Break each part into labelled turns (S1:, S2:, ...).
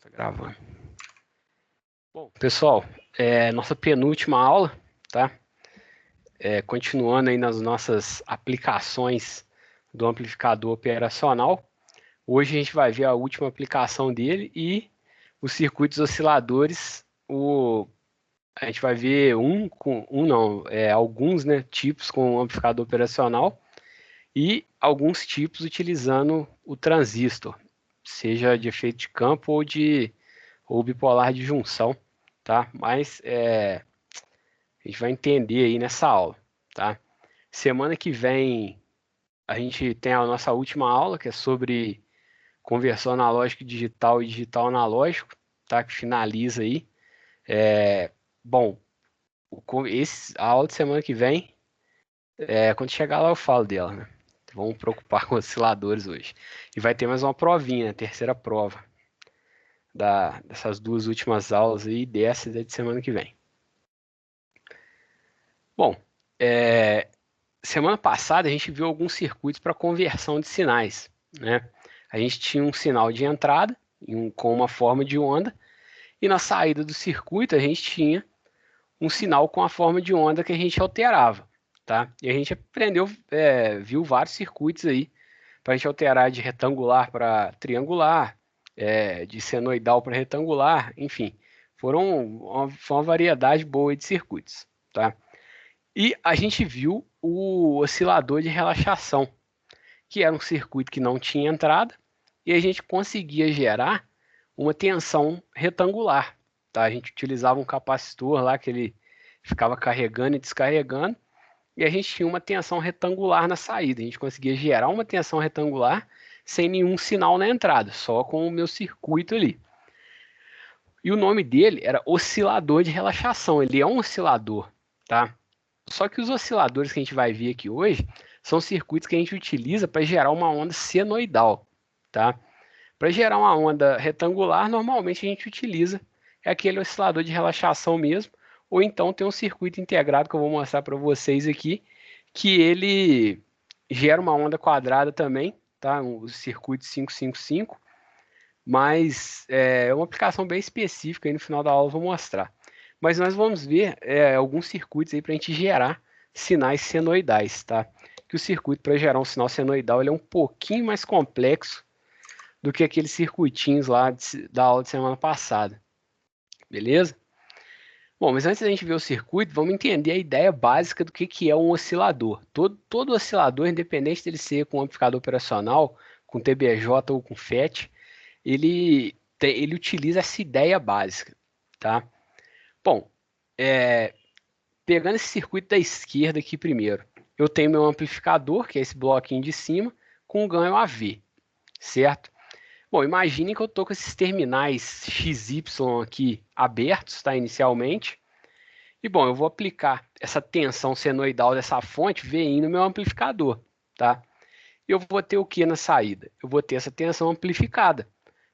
S1: Tá gravando. Bom, pessoal, nossa penúltima aula, tá? Continuando aí nas nossas aplicações do amplificador operacional. Hoje a gente vai ver a última aplicação dele e os circuitos osciladores. A gente vai ver alguns, né, tipos com amplificador operacional e alguns tipos utilizando o transistor, seja de efeito de campo ou bipolar de junção, tá? Mas a gente vai entender aí nessa aula, tá? Semana que vem a gente tem a nossa última aula, que é sobre conversão analógica digital e digital analógico, tá? Que finaliza aí. Bom, a aula de semana que vem, quando chegar lá eu falo dela, né? Vamos preocupar com osciladores hoje. E vai ter mais uma provinha, a terceira prova dessas duas últimas aulas aí, dessas é de semana que vem. Bom, semana passada a gente viu alguns circuitos para conversão de sinais, né? A gente tinha um sinal de entrada com uma forma de onda e na saída do circuito a gente tinha um sinal com a forma de onda que a gente alterava, tá? E a gente viu vários circuitos aí para a gente alterar de retangular para triangular, de senoidal para retangular, enfim, foi uma variedade boa de circuitos, tá? E a gente viu o oscilador de relaxação, que era um circuito que não tinha entrada, e a gente conseguia gerar uma tensão retangular. Tá? A gente utilizava um capacitor lá que ele ficava carregando e descarregando, e a gente tinha uma tensão retangular na saída. A gente conseguia gerar uma tensão retangular sem nenhum sinal na entrada, só com o meu circuito ali. E o nome dele era oscilador de relaxação. Ele é um oscilador, tá? Só que os osciladores que a gente vai ver aqui hoje são circuitos que a gente utiliza para gerar uma onda senoidal, tá? Para gerar uma onda retangular, normalmente a gente utiliza aquele oscilador de relaxação mesmo, ou então tem um circuito integrado que eu vou mostrar para vocês aqui, que ele gera uma onda quadrada também, tá? O circuito 555, mas é uma aplicação bem específica aí no final da aula eu vou mostrar. Mas nós vamos ver alguns circuitos aí para a gente gerar sinais senoidais, tá? Que o circuito para gerar um sinal senoidal ele é um pouquinho mais complexo do que aqueles circuitinhos lá da aula de semana passada, beleza? Bom, mas antes da gente ver o circuito, vamos entender a ideia básica do que é um oscilador. Todo oscilador, independente dele ser com amplificador operacional, com TBJ ou com FET, ele utiliza essa ideia básica, tá? Bom, pegando esse circuito da esquerda aqui primeiro, eu tenho meu amplificador, que é esse bloquinho de cima, com ganho AV, certo? Bom, imagine que eu estou com esses terminais XY aqui abertos, tá, inicialmente. E bom, eu vou aplicar essa tensão senoidal dessa fonte VIN no meu amplificador, tá? E eu vou ter o que na saída? Eu vou ter essa tensão amplificada.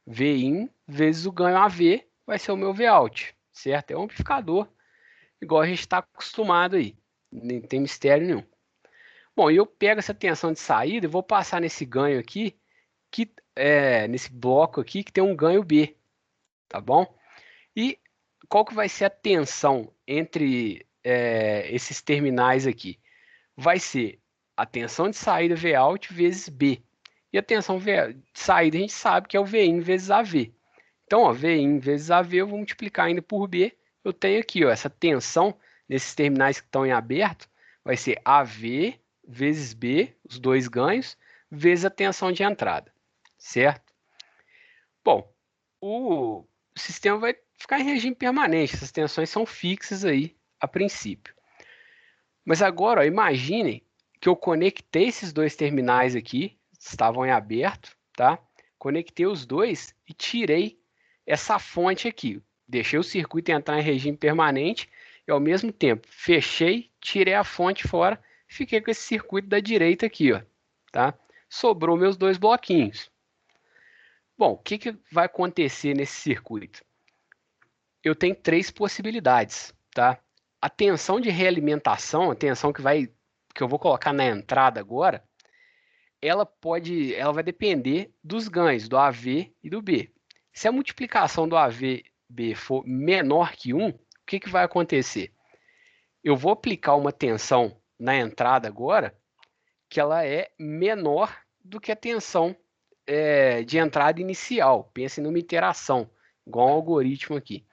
S1: VIN vezes o ganho AV vai ser o meu Vout, certo? É um amplificador igual a gente está acostumado aí. Nem tem mistério nenhum. Bom, e eu pego essa tensão de saída e vou passar nesse ganho aqui, nesse bloco aqui que tem um ganho B, tá bom? E qual que vai ser a tensão entre esses terminais aqui? Vai ser a tensão de saída Vout vezes B. E a tensão de saída a gente sabe que é o Vin vezes AV. Então, ó, Vin vezes AV eu vou multiplicar ainda por B. Eu tenho aqui ó, essa tensão nesses terminais que estão em aberto vai ser AV vezes B, os dois ganhos, vezes a tensão de entrada, certo? Bom, o sistema vai ficar em regime permanente, essas tensões são fixas aí a princípio. Mas agora, ó, imagine que eu conectei esses dois terminais aqui, estavam em aberto, tá? Conectei os dois e tirei essa fonte aqui. Deixei o circuito entrar em regime permanente e ao mesmo tempo fechei, tirei a fonte fora, fiquei com esse circuito da direita aqui, ó, tá? Sobrou meus dois bloquinhos. Bom, o que vai acontecer nesse circuito? Eu tenho três possibilidades, tá? A tensão de realimentação, a tensão que eu vou colocar na entrada agora, ela vai depender dos ganhos, do AV e do B. Se a multiplicação do AVB for menor que 1, o que vai acontecer? Eu vou aplicar uma tensão na entrada agora, que ela é menor do que a tensão de entrada inicial. Pense numa iteração, igual um algoritmo aqui.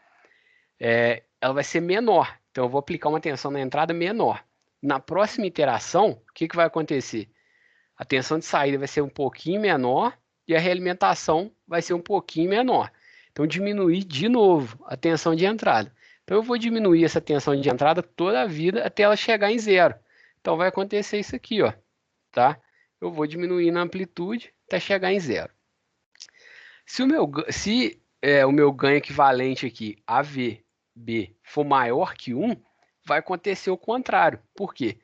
S1: Ela vai ser menor, então eu vou aplicar uma tensão na entrada menor. Na próxima iteração, o que vai acontecer? A tensão de saída vai ser um pouquinho menor e a realimentação vai ser um pouquinho menor. Então, diminuir de novo a tensão de entrada. Então, eu vou diminuir essa tensão de entrada toda a vida até ela chegar em zero. Então, vai acontecer isso aqui, ó, tá? Eu vou diminuir na amplitude até chegar em zero. Se o meu ganho equivalente aqui, AVB, for maior que 1, vai acontecer o contrário. Por quê?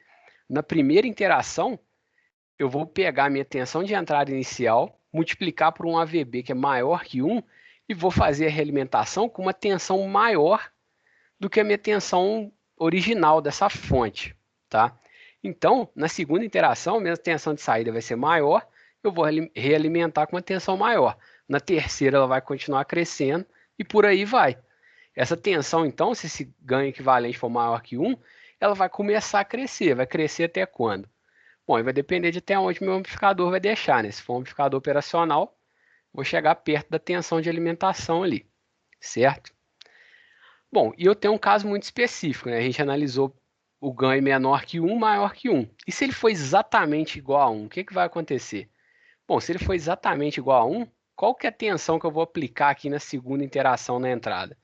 S1: Na primeira interação, eu vou pegar a minha tensão de entrada inicial, multiplicar por um AVB que é maior que 1 e vou fazer a realimentação com uma tensão maior do que a minha tensão original dessa fonte, tá? Então, na segunda interação, minha tensão de saída vai ser maior, eu vou realimentar com uma tensão maior. Na terceira, ela vai continuar crescendo e por aí vai. Essa tensão, então, se esse ganho equivalente for maior que 1, ela vai começar a crescer. Vai crescer até quando? Bom, vai depender de até onde meu amplificador vai deixar, né? Se for um amplificador operacional, vou chegar perto da tensão de alimentação ali, certo? Bom, e eu tenho um caso muito específico, né? A gente analisou o ganho menor que 1, maior que 1. E se ele for exatamente igual a 1, o que vai acontecer? Bom, se ele for exatamente igual a 1, qual que é a tensão que eu vou aplicar aqui na segunda interação na entrada?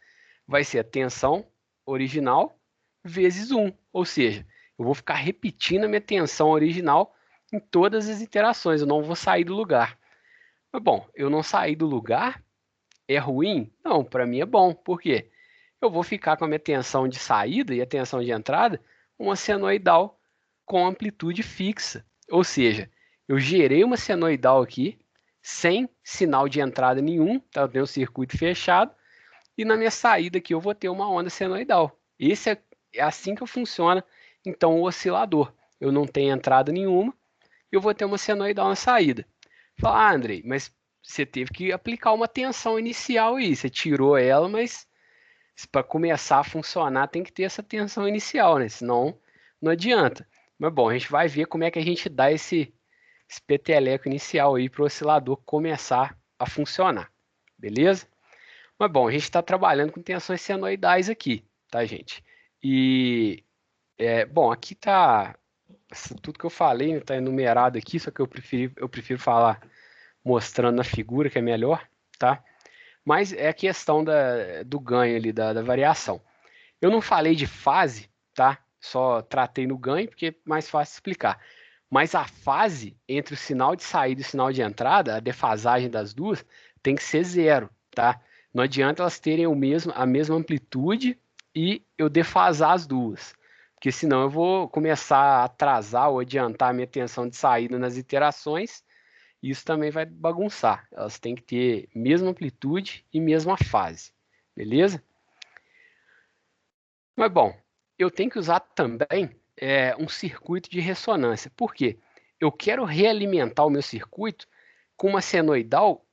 S1: Vai ser a tensão original vezes 1, ou seja, eu vou ficar repetindo a minha tensão original em todas as iterações, eu não vou sair do lugar. Mas, bom, eu não sair do lugar é ruim? Não, para mim é bom. Por quê? Eu vou ficar com a minha tensão de saída e a tensão de entrada uma senoidal com amplitude fixa. Ou seja, eu gerei uma senoidal aqui sem sinal de entrada nenhum, tá? Eu tenho um circuito fechado, e na minha saída aqui eu vou ter uma onda senoidal. Esse é assim que funciona, então, o oscilador. Eu não tenho entrada nenhuma, e eu vou ter uma senoidal na saída. Fala, Andrei, mas você teve que aplicar uma tensão inicial aí, você tirou ela, mas para começar a funcionar tem que ter essa tensão inicial, né? Senão não adianta. Mas bom, a gente vai ver como é que a gente dá esse peteleco inicial aí para o oscilador começar a funcionar, beleza? Mas bom, a gente está trabalhando com tensões senoidais aqui, tá, gente? E, bom, aqui tá tudo que eu falei, está enumerado aqui, só que eu prefiro falar mostrando na figura, que é melhor, tá? Mas é a questão do ganho ali, da variação. Eu não falei de fase, tá? Só tratei no ganho, porque é mais fácil explicar. Mas a fase entre o sinal de saída e o sinal de entrada, a defasagem das duas, tem que ser zero, tá? Não adianta elas terem a mesma amplitude e eu defasar as duas, porque senão eu vou começar a atrasar ou adiantar a minha tensão de saída nas iterações, e isso também vai bagunçar. Elas têm que ter mesma amplitude e mesma fase, beleza? Mas bom, eu tenho que usar também um circuito de ressonância. Por quê? Eu quero realimentar o meu circuito com uma senoidal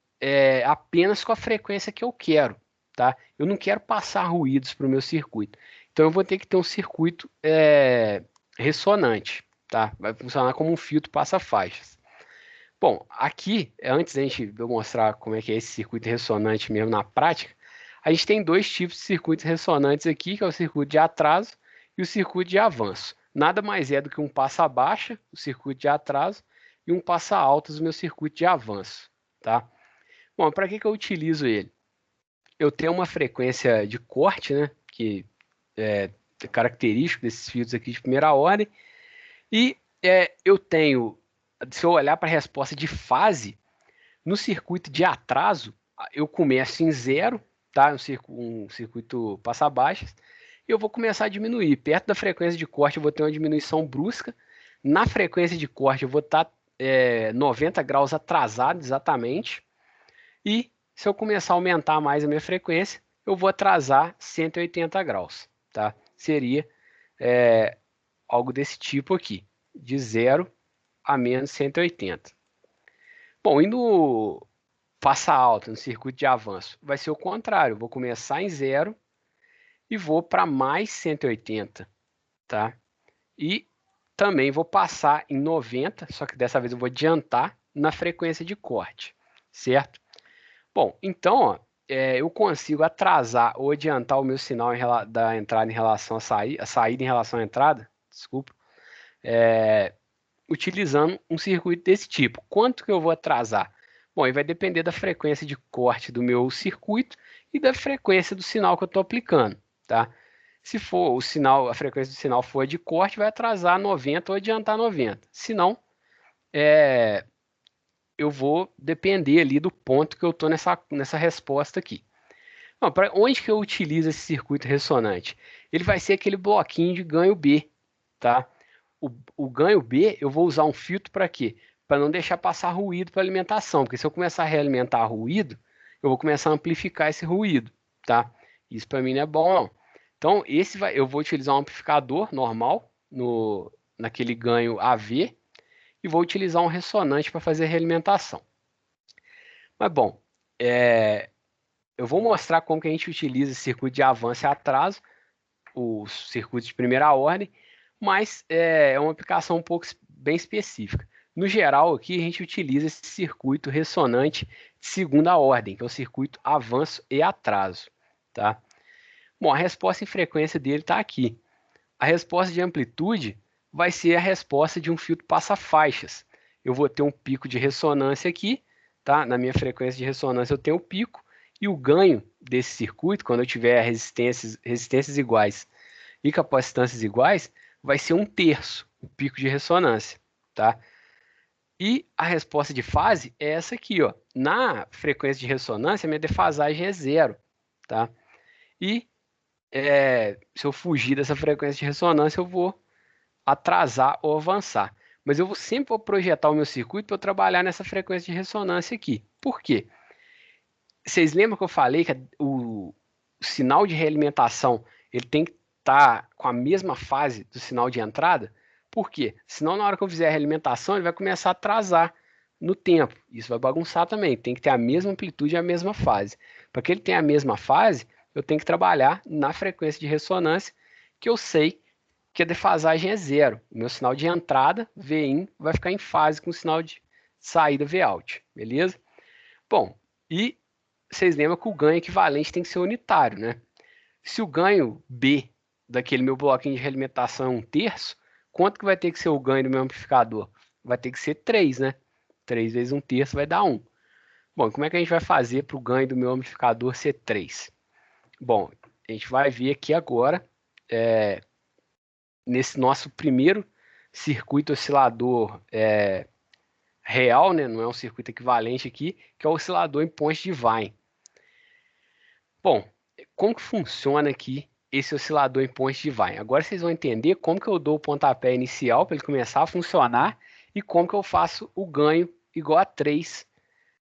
S1: apenas com a frequência que eu quero, tá? Eu não quero passar ruídos para o meu circuito. Então eu vou ter que ter um circuito ressonante, tá? Vai funcionar como um filtro passa-faixas. Bom, aqui, antes de eu mostrar como é que é esse circuito ressonante mesmo na prática, a gente tem dois tipos de circuitos ressonantes aqui, que é o circuito de atraso e o circuito de avanço. Nada mais é do que um passa baixa, o circuito de atraso, e um passa altas, o meu circuito de avanço, tá? Bom, para que eu utilizo ele? Eu tenho uma frequência de corte, né, que é característico desses filtros aqui de primeira ordem, e eu tenho, se eu olhar para a resposta de fase, no circuito de atraso, eu começo em zero, tá? Um circuito passa-baixas, e eu vou começar a diminuir. Perto da frequência de corte, eu vou ter uma diminuição brusca. Na frequência de corte, eu vou estar 90 graus atrasado, exatamente. E se eu começar a aumentar mais a minha frequência, eu vou atrasar 180 graus, tá? Seria algo desse tipo aqui, de 0 a menos 180. Bom, e no passa alta, no circuito de avanço. Vai ser o contrário, eu vou começar em 0 e vou para mais 180, tá? E também vou passar em 90, só que dessa vez eu vou adiantar na frequência de corte, certo? Bom, então, ó, eu consigo atrasar ou adiantar o meu sinal da entrada em relação a saída em relação à entrada, desculpa, utilizando um circuito desse tipo. Quanto que eu vou atrasar? Bom, aí vai depender da frequência de corte do meu circuito e da frequência do sinal que eu estou aplicando, tá? Se for o sinal, a frequência do sinal for de corte, vai atrasar 90 ou adiantar 90. Se não, eu vou depender ali do ponto que eu estou nessa resposta aqui. Para onde que eu utilizo esse circuito ressonante? Ele vai ser aquele bloquinho de ganho B, tá? O ganho B, eu vou usar um filtro para quê? Para não deixar passar ruído para alimentação, porque se eu começar a realimentar ruído, eu vou começar a amplificar esse ruído, tá? Isso para mim não é bom, não. Então, eu vou utilizar um amplificador normal naquele ganho AV e vou utilizar um ressonante para fazer a realimentação. Mas bom, eu vou mostrar como que a gente utiliza esse circuito de avanço e atraso, os circuitos de primeira ordem, mas é uma aplicação um pouco bem específica. No geral, aqui a gente utiliza esse circuito ressonante de segunda ordem, que é o circuito avanço e atraso, tá? Bom, a resposta em frequência dele está aqui. A resposta de amplitude vai ser a resposta de um filtro passa-faixas. Eu vou ter um pico de ressonância aqui, tá? Na minha frequência de ressonância eu tenho o pico, e o ganho desse circuito, quando eu tiver resistências iguais e capacitâncias iguais, vai ser 1/3 o pico de ressonância, tá? E a resposta de fase é essa aqui, ó. Na frequência de ressonância, minha defasagem é 0, tá? E se eu fugir dessa frequência de ressonância, eu vou atrasar ou avançar. Mas eu sempre vou projetar o meu circuito para eu trabalhar nessa frequência de ressonância aqui. Por quê? Vocês lembram que eu falei que o sinal de realimentação ele tem que estar com a mesma fase do sinal de entrada? Por quê? Senão, na hora que eu fizer a realimentação, ele vai começar a atrasar no tempo. Isso vai bagunçar também. Tem que ter a mesma amplitude e a mesma fase. Para que ele tenha a mesma fase, eu tenho que trabalhar na frequência de ressonância, que eu sei que a defasagem é 0. O meu sinal de entrada, Vin, vai ficar em fase com o sinal de saída, Vout. Beleza? Bom, e vocês lembram que o ganho equivalente tem que ser unitário, né? Se o ganho B daquele meu bloquinho de realimentação é 1/3, quanto que vai ter que ser o ganho do meu amplificador? Vai ter que ser 3, né? 3 vezes 1/3 vai dar 1. Bom, como é que a gente vai fazer para o ganho do meu amplificador ser 3? Bom, a gente vai ver aqui agora, nesse nosso primeiro circuito oscilador real, né? Não é um circuito equivalente aqui, que é o oscilador em ponte de Wien. Bom, como que funciona aqui esse oscilador em ponte de Wien? Agora vocês vão entender como que eu dou o pontapé inicial para ele começar a funcionar e como que eu faço o ganho igual a 3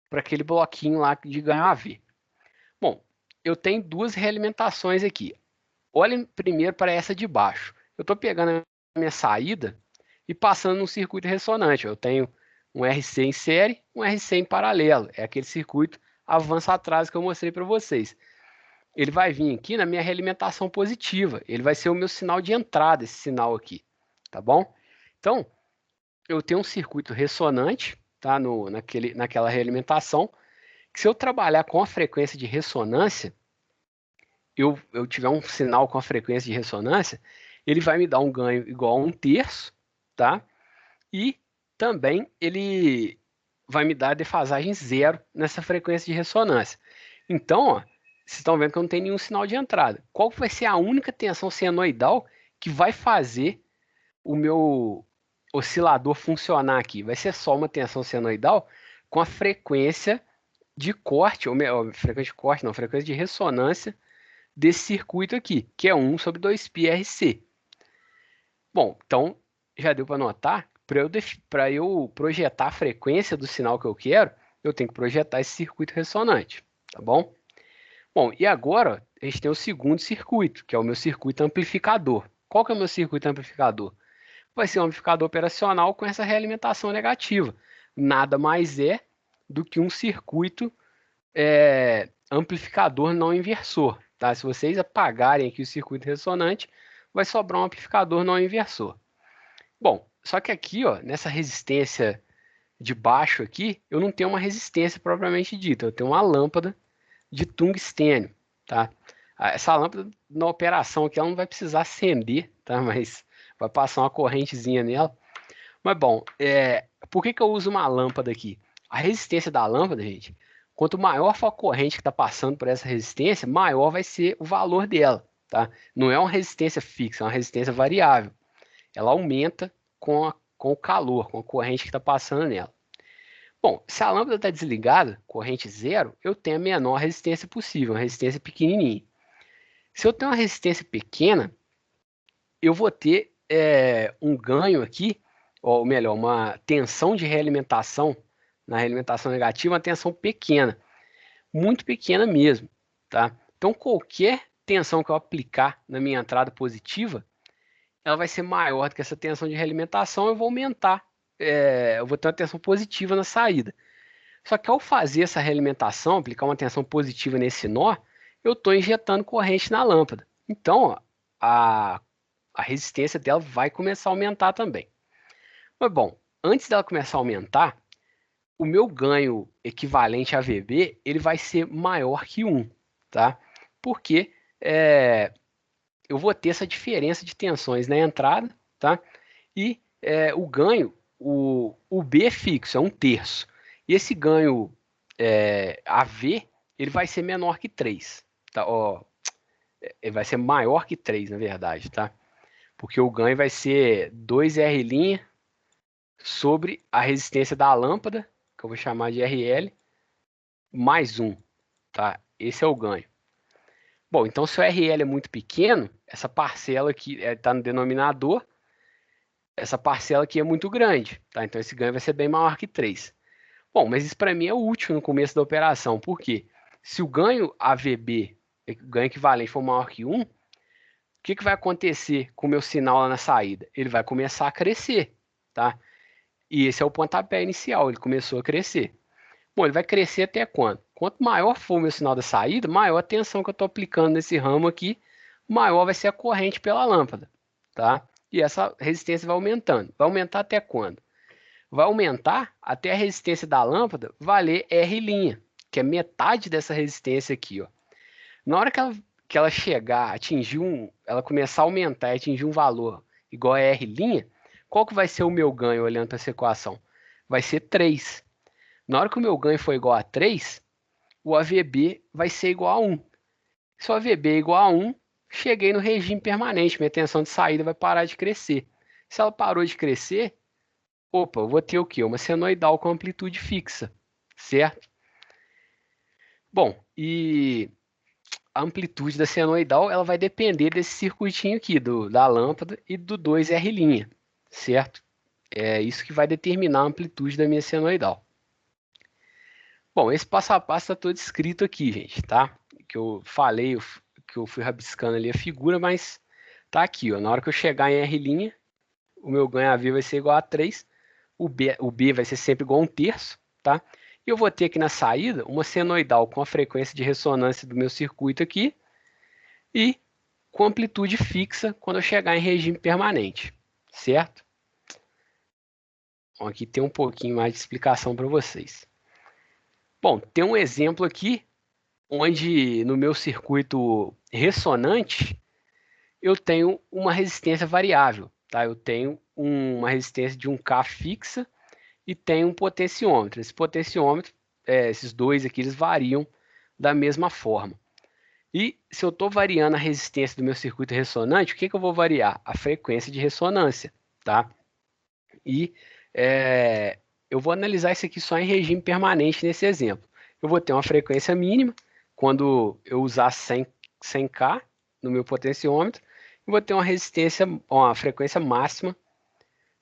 S1: para aquele bloquinho lá de ganho AV. Bom, eu tenho duas realimentações aqui. Olhem primeiro para essa de baixo. Eu estou pegando a minha saída e passando no circuito ressonante. Eu tenho um RC em série, um RC em paralelo. É aquele circuito avanço-atraso que eu mostrei para vocês. Ele vai vir aqui na minha realimentação positiva. Ele vai ser o meu sinal de entrada, esse sinal aqui. Tá bom? Então, eu tenho um circuito ressonante, tá? Naquela realimentação, que se eu trabalhar com a frequência de ressonância, eu tiver um sinal com a frequência de ressonância, ele vai me dar um ganho igual a 1/3, tá? E também ele vai me dar a defasagem 0 nessa frequência de ressonância. Então, ó, vocês estão vendo que eu não tenho nenhum sinal de entrada. Qual vai ser a única tensão senoidal que vai fazer o meu oscilador funcionar aqui? Vai ser só uma tensão senoidal com a frequência de corte, ou frequência de corte, não, frequência de ressonância desse circuito aqui, que é 1/2πRC. Bom, então já deu para notar, para eu projetar a frequência do sinal que eu quero, eu tenho que projetar esse circuito ressonante, tá bom? Bom, e agora a gente tem o segundo circuito, que é o meu circuito amplificador. Qual que é o meu circuito amplificador? Vai ser um amplificador operacional com essa realimentação negativa. Nada mais é do que um circuito amplificador não inversor, tá? Se vocês apagarem aqui o circuito ressonante, vai sobrar um amplificador não inversor. Bom, só que aqui, ó, nessa resistência de baixo aqui, eu não tenho uma resistência propriamente dita, eu tenho uma lâmpada de tungstênio, tá? Essa lâmpada, na operação aqui, ela não vai precisar acender, tá? Mas vai passar uma correntezinha nela. Mas bom, por que que eu uso uma lâmpada aqui? A resistência da lâmpada, gente, quanto maior for a corrente que está passando por essa resistência, maior vai ser o valor dela, tá? Não é uma resistência fixa, é uma resistência variável. Ela aumenta com o calor, com a corrente que está passando nela. Bom, se a lâmpada está desligada, corrente zero, eu tenho a menor resistência possível, uma resistência pequenininha. Se eu tenho uma resistência pequena, eu vou ter um ganho aqui, ou melhor, uma tensão de realimentação, na realimentação negativa, uma tensão pequena, muito pequena mesmo, tá? Então, qualquer tensão que eu aplicar na minha entrada positiva, ela vai ser maior do que essa tensão de realimentação, eu vou aumentar, eu vou ter uma tensão positiva na saída. Só que ao fazer essa realimentação, aplicar uma tensão positiva nesse nó, eu estou injetando corrente na lâmpada. Então, ó, a resistência dela vai começar a aumentar também. Mas bom, antes dela começar a aumentar, o meu ganho equivalente a VB, ele vai ser maior que 1, tá? Porque eu vou ter essa diferença de tensões na entrada, tá? E o ganho, o B é fixo, é 1/3. E esse ganho AV, ele vai ser menor que 3, tá? Ó, ele vai ser maior que 3, na verdade, tá? Porque o ganho vai ser 2R' sobre a resistência da lâmpada, que eu vou chamar de RL, mais 1, tá? Esse é o ganho. Bom, então se o RL é muito pequeno, essa parcela aqui está no denominador, essa parcela aqui é muito grande, tá? Então esse ganho vai ser bem maior que 3. Bom, mas isso para mim é útil no começo da operação, por quê? Se o ganho AVB, o ganho equivalente, for maior que 1, o que vai acontecer com o meu sinal lá na saída? Ele vai começar a crescer, tá? E esse é o pontapé inicial, ele começou a crescer. Bom, ele vai crescer até quando? Quanto maior for o meu sinal da saída, maior a tensão que eu estou aplicando nesse ramo aqui, maior vai ser a corrente pela lâmpada, tá? E essa resistência vai aumentando. Vai aumentar até quando? Vai aumentar até a resistência da lâmpada valer R', que é metade dessa resistência aqui, ó. Na hora que ela chegar, ela começar a aumentar e atingir um valor igual a R', qual que vai ser o meu ganho olhando para essa equação? Vai ser 3. Na hora que o meu ganho for igual a 3, o AVB vai ser igual a 1. Se o AVB é igual a 1, cheguei no regime permanente, minha tensão de saída vai parar de crescer. Se ela parou de crescer, opa, eu vou ter o quê? Uma senoidal com amplitude fixa, certo? Bom, e a amplitude da senoidal ela vai depender desse circuitinho aqui, da lâmpada e do 2R', certo? É isso que vai determinar a amplitude da minha senoidal. Bom, esse passo a passo está todo escrito aqui, gente, tá? Que eu falei, que eu fui rabiscando ali a figura, mas tá aqui, ó. Na hora que eu chegar em R', o meu ganho AV vai ser igual a 3, o B vai ser sempre igual a 1/3, tá? E eu vou ter aqui na saída uma senoidal com a frequência de ressonância do meu circuito aqui e com amplitude fixa quando eu chegar em regime permanente, certo? Bom, aqui tem um pouquinho mais de explicação para vocês. Bom, tem um exemplo aqui onde no meu circuito ressonante eu tenho uma resistência variável, tá? Eu tenho uma resistência de 1K fixa e tenho um potenciômetro. Esse potenciômetro, esses dois aqui, eles variam da mesma forma. E se eu estou variando a resistência do meu circuito ressonante, o que eu vou variar? A frequência de ressonância, tá? E eu vou analisar isso aqui só em regime permanente nesse exemplo. Eu vou ter uma frequência mínima quando eu usar 100K no meu potenciômetro, e vou ter uma frequência máxima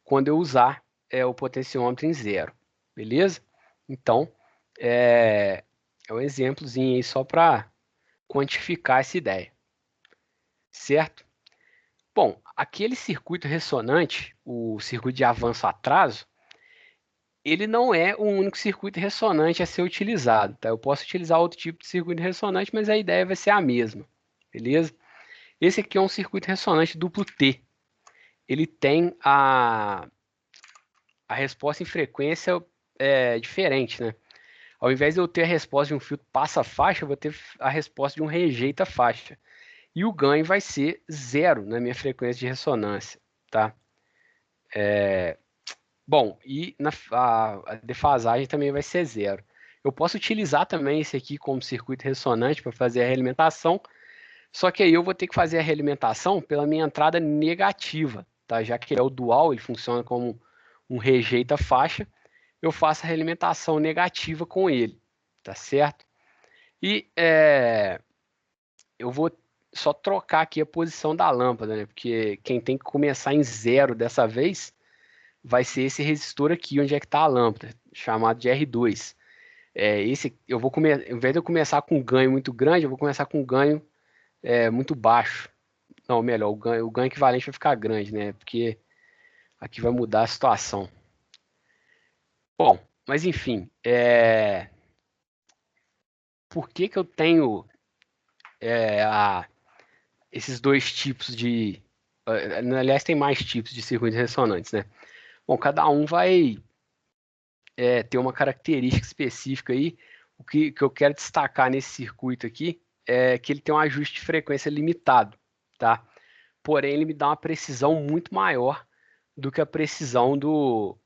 S1: quando eu usar o potenciômetro em zero, beleza? Então, é um exemplozinho aí só para quantificar essa ideia, certo? Bom, aquele circuito ressonante, o circuito de avanço-atraso, ele não é o único circuito ressonante a ser utilizado, tá? Eu posso utilizar outro tipo de circuito ressonante, mas a ideia vai ser a mesma, beleza? Esse aqui é um circuito ressonante duplo T. Ele tem a resposta em frequência diferente, né? Ao invés de eu ter a resposta de um filtro passa-faixa, eu vou ter a resposta de um rejeita-faixa. E o ganho vai ser zero na minha frequência de ressonância, tá? Bom, e a defasagem também vai ser zero. Eu posso utilizar também esse aqui como circuito ressonante para fazer a realimentação, só que aí eu vou ter que fazer a realimentação pela minha entrada negativa, tá? Já que ele é o dual, ele funciona como um rejeita-faixa, eu faço a realimentação negativa com ele, tá certo? E eu vou só trocar aqui a posição da lâmpada, né? Porque quem tem que começar em zero dessa vez vai ser esse resistor aqui, onde é que está a lâmpada, chamado de R2. Esse eu vou começar, ao invés de eu começar com um ganho muito grande, eu vou começar com um ganho muito baixo. Não, melhor, o ganho equivalente vai ficar grande, né? Porque aqui vai mudar a situação. Bom, mas enfim, por que que eu tenho esses dois tipos de. Aliás, tem mais tipos de circuitos ressonantes, né? Bom, cada um vai ter uma característica específica aí. O que eu quero destacar nesse circuito aqui é que ele tem um ajuste de frequência limitado, tá? Porém, ele me dá uma precisão muito maior do que a precisão do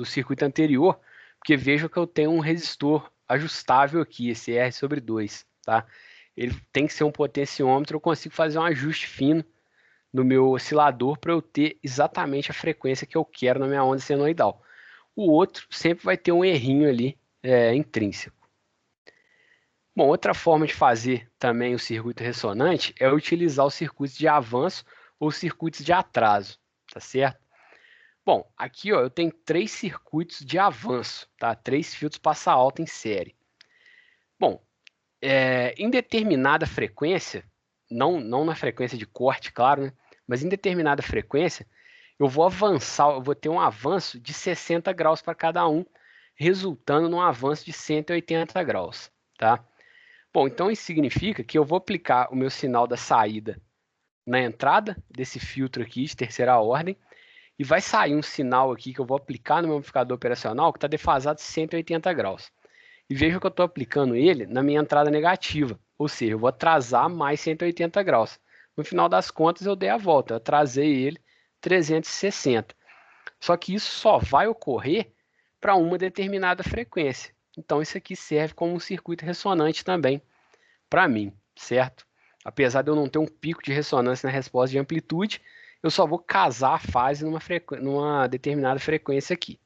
S1: circuito anterior, porque veja que eu tenho um resistor ajustável aqui, esse R/2, tá? Ele tem que ser um potenciômetro, eu consigo fazer um ajuste fino no meu oscilador para eu ter exatamente a frequência que eu quero na minha onda senoidal. O outro sempre vai ter um errinho ali intrínseco. Bom, outra forma de fazer também o circuito ressonante é utilizar os circuitos de avanço ou circuitos de atraso, tá certo? Bom, aqui ó, eu tenho três circuitos de avanço, tá? Três filtros passa alta em série. Bom, em determinada frequência, não na frequência de corte, claro, né? Mas em determinada frequência, eu vou avançar, eu vou ter um avanço de 60 graus para cada um, resultando num avanço de 180 graus, tá? Bom, então isso significa que eu vou aplicar o meu sinal da saída na entrada desse filtro aqui de terceira ordem e vai sair um sinal aqui que eu vou aplicar no meu amplificador operacional que está defasado de 180 graus. E veja que eu estou aplicando ele na minha entrada negativa, ou seja, eu vou atrasar mais 180 graus. No final das contas, eu dei a volta, eu atrasei ele 360. Só que isso só vai ocorrer para uma determinada frequência. Então, isso aqui serve como um circuito ressonante também para mim, certo? Apesar de eu não ter um pico de ressonância na resposta de amplitude, eu só vou casar a fase numa determinada frequência aqui.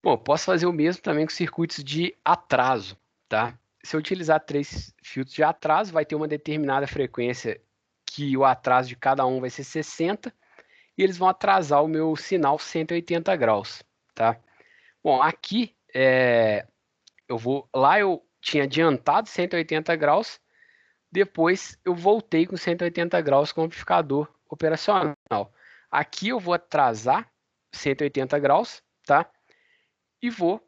S1: Bom, eu posso fazer o mesmo também com circuitos de atraso, tá? Se eu utilizar três filtros de atraso, vai ter uma determinada frequência que o atraso de cada um vai ser 60 e eles vão atrasar o meu sinal 180 graus, tá? Bom, aqui eu tinha adiantado 180 graus, depois eu voltei com 180 graus com o amplificador operacional. Aqui eu vou atrasar 180 graus, tá? E vou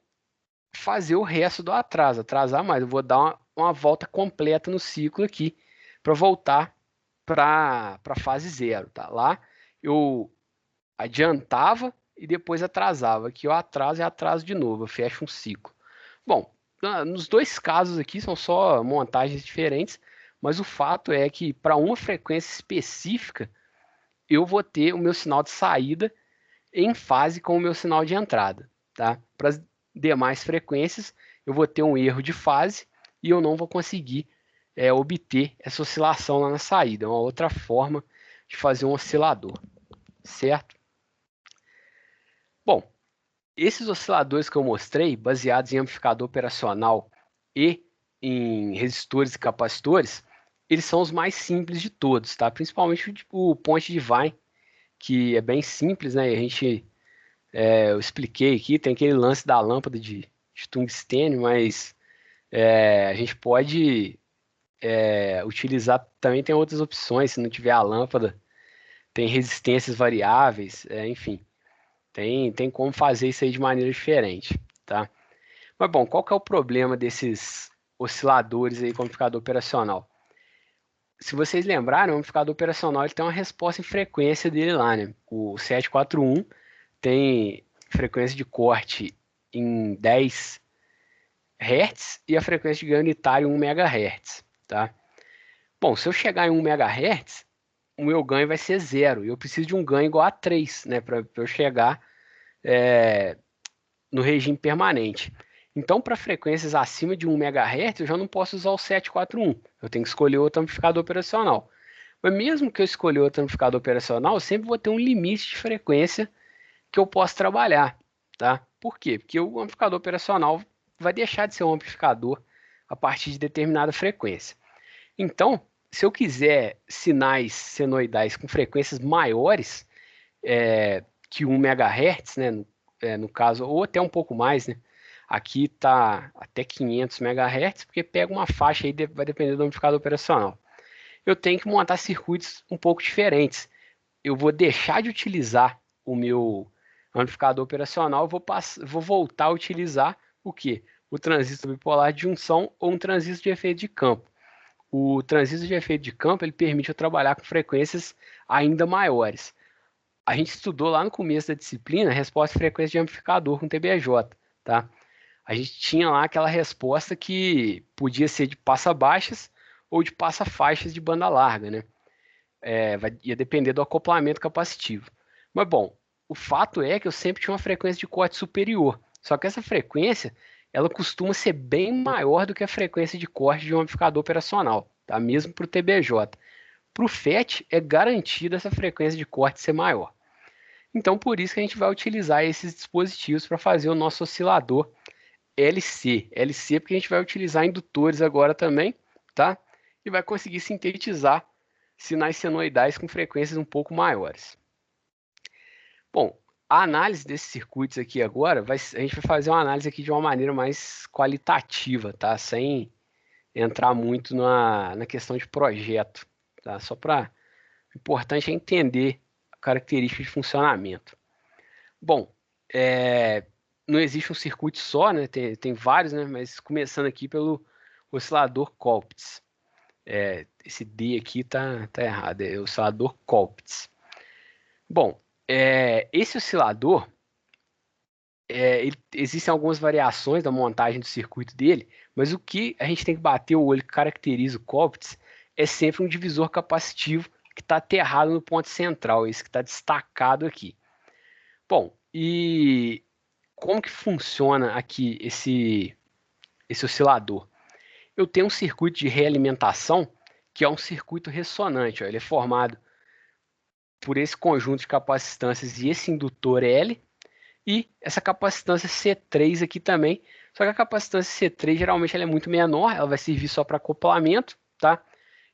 S1: fazer o resto do atraso, atrasar mais. Eu vou dar uma volta completa no ciclo aqui para voltar para a fase zero, tá? Lá eu adiantava e depois atrasava. Aqui eu atraso e atraso de novo, eu fecho um ciclo. Bom, nos dois casos aqui são só montagens diferentes, mas o fato é que para uma frequência específica eu vou ter o meu sinal de saída em fase com o meu sinal de entrada, tá? Para as demais frequências eu vou ter um erro de fase e eu não vou conseguir obter essa oscilação lá na saída. É uma outra forma de fazer um oscilador, certo? Bom, esses osciladores que eu mostrei, baseados em amplificador operacional e em resistores e capacitores, eles são os mais simples de todos, tá? Principalmente o Point Divine, que é bem simples, né? Eu expliquei aqui, tem aquele lance da lâmpada de tungstênio, mas a gente pode utilizar, também tem outras opções, se não tiver a lâmpada, tem resistências variáveis, enfim. Tem como fazer isso aí de maneira diferente, tá? Mas bom, qual que é o problema desses osciladores aí com amplificador operacional? Se vocês lembrarem, o amplificador operacional ele tem uma resposta em frequência dele lá, né? O 741 tem frequência de corte em 10 Hz e a frequência de ganho unitário em 1 MHz, tá? Bom, se eu chegar em 1 MHz, o meu ganho vai ser zero. E eu preciso de um ganho igual a 3, né? Para eu chegar no regime permanente. Então, para frequências acima de 1 MHz, eu já não posso usar o 741. Eu tenho que escolher outro amplificador operacional. Mas mesmo que eu escolher outro amplificador operacional, eu sempre vou ter um limite de frequência que eu posso trabalhar, tá? Por quê? Porque o amplificador operacional vai deixar de ser um amplificador a partir de determinada frequência. Então, se eu quiser sinais senoidais com frequências maiores que 1 MHz, né, no caso, ou até um pouco mais, né? Aqui está até 500 MHz, porque pega uma faixa aí, vai depender do amplificador operacional. Eu tenho que montar circuitos um pouco diferentes. Eu vou deixar de utilizar o meu amplificador operacional, vou voltar a utilizar o quê? O transistor bipolar de junção ou um transistor de efeito de campo. O transistor de efeito de campo ele permite eu trabalhar com frequências ainda maiores. A gente estudou lá no começo da disciplina a resposta de frequência de amplificador com TBJ, tá? A gente tinha lá aquela resposta que podia ser de passa baixas ou de passa faixas de banda larga, né? Ia depender do acoplamento capacitivo. Mas bom, o fato é que eu sempre tinha uma frequência de corte superior. Só que essa frequência, ela costuma ser bem maior do que a frequência de corte de um amplificador operacional, tá? Mesmo para o TBJ. Para o FET, é garantida essa frequência de corte ser maior. Então, por isso que a gente vai utilizar esses dispositivos para fazer o nosso oscilador LC. LC porque a gente vai utilizar indutores agora também, tá? E vai conseguir sintetizar sinais senoidais com frequências um pouco maiores. Bom, a análise desses circuitos aqui agora, a gente vai fazer uma análise aqui de uma maneira mais qualitativa, tá? Sem entrar muito na questão de projeto, tá? Só para o importante é entender a característica de funcionamento. Bom, não existe um circuito só, né? Tem vários, né? Mas começando aqui pelo oscilador Colpitts. Esse D aqui tá errado, é o oscilador Colpitts. Bom, esse oscilador, existem algumas variações da montagem do circuito dele, mas o que a gente tem que bater o olho que caracteriza o Colpitts é sempre um divisor capacitivo que está aterrado no ponto central, esse que está destacado aqui. Bom, e como que funciona aqui esse oscilador? Eu tenho um circuito de realimentação que é um circuito ressonante. Ó, ele é formado por esse conjunto de capacitâncias e esse indutor L e essa capacitância C3 aqui também. Só que a capacitância C3 geralmente ela é muito menor, ela vai servir só para acoplamento, tá?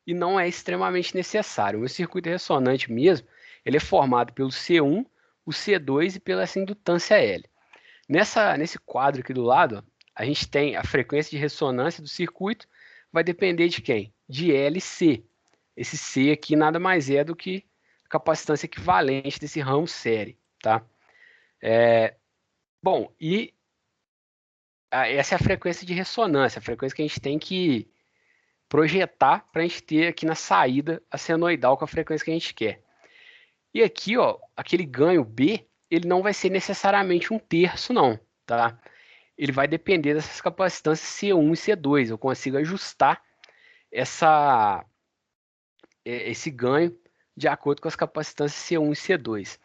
S1: E não é extremamente necessário. O meu circuito ressonante mesmo, ele é formado pelo C1, o C2 e pela essa indutância L. Nesse quadro aqui do lado, ó, a gente tem a frequência de ressonância do circuito, vai depender de quem? De LC. Esse C aqui nada mais é do que a capacitância equivalente desse ramo série, tá? Bom, e essa é a frequência de ressonância, a frequência que a gente tem que projetar para a gente ter aqui na saída a senoidal com a frequência que a gente quer. E aqui, ó, aquele ganho B, ele não vai ser necessariamente um terço, não, tá? Ele vai depender dessas capacitâncias C1 e C2. Eu consigo ajustar esse ganho de acordo com as capacitâncias C1 e C2.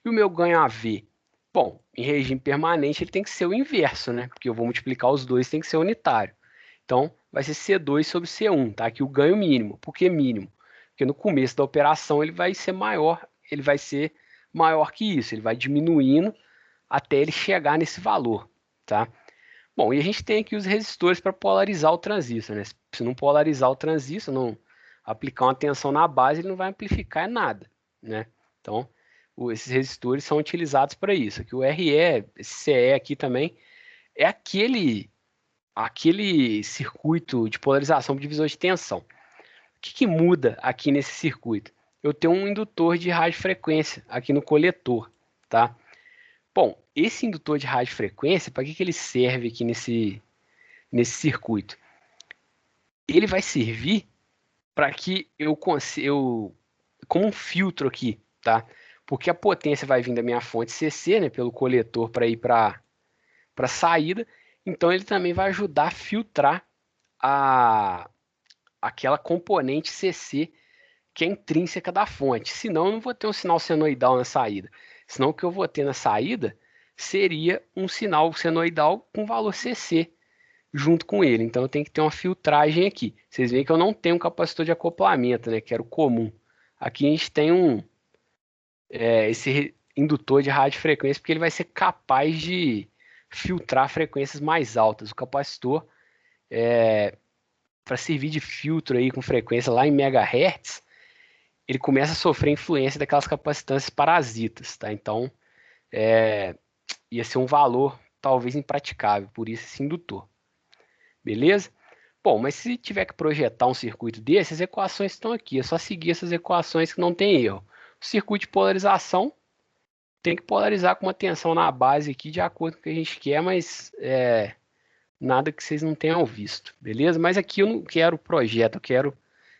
S1: E o meu ganho AV? Bom, em regime permanente ele tem que ser o inverso, né? Porque eu vou multiplicar os dois, tem que ser unitário. Então, vai ser C2 sobre C1, tá? Aqui o ganho mínimo. Por que mínimo? Porque no começo da operação ele vai ser maior que isso, ele vai diminuindo até ele chegar nesse valor, tá? Bom, e a gente tem aqui os resistores para polarizar o transistor, né? Se não polarizar o transistor, não aplicar uma tensão na base, ele não vai amplificar nada, né? Então, esses resistores são utilizados para isso. Aqui o RE, esse CE aqui também, é aquele circuito de polarização por divisor de tensão. O que muda aqui nesse circuito? Eu tenho um indutor de radiofrequência aqui no coletor, tá? Bom, esse indutor de radiofrequência, para que ele serve aqui nesse circuito? Ele vai servir para que como um filtro aqui, tá? Porque a potência vai vir da minha fonte CC, né, pelo coletor para ir para a saída, então ele também vai ajudar a filtrar aquela componente CC que é intrínseca da fonte. Senão eu não vou ter um sinal senoidal na saída. Senão o que eu vou ter na saída seria um sinal senoidal com valor CC junto com ele. Então eu tenho que ter uma filtragem aqui. Vocês veem que eu não tenho um capacitor de acoplamento, né, que era o comum. Aqui a gente tem esse indutor de radiofrequência porque ele vai ser capaz de filtrar frequências mais altas. O capacitor, para servir de filtro aí com frequência lá em megahertz, ele começa a sofrer influência daquelas capacitâncias parasitas, tá? Então, ia ser um valor talvez impraticável, por isso esse indutor. Beleza? Bom, mas se tiver que projetar um circuito desse, as equações estão aqui. É só seguir essas equações que não tem erro. O circuito de polarização tem que polarizar com uma tensão na base aqui de acordo com o que a gente quer, mas nada que vocês não tenham visto, beleza? Mas aqui eu não quero o projeto, eu quero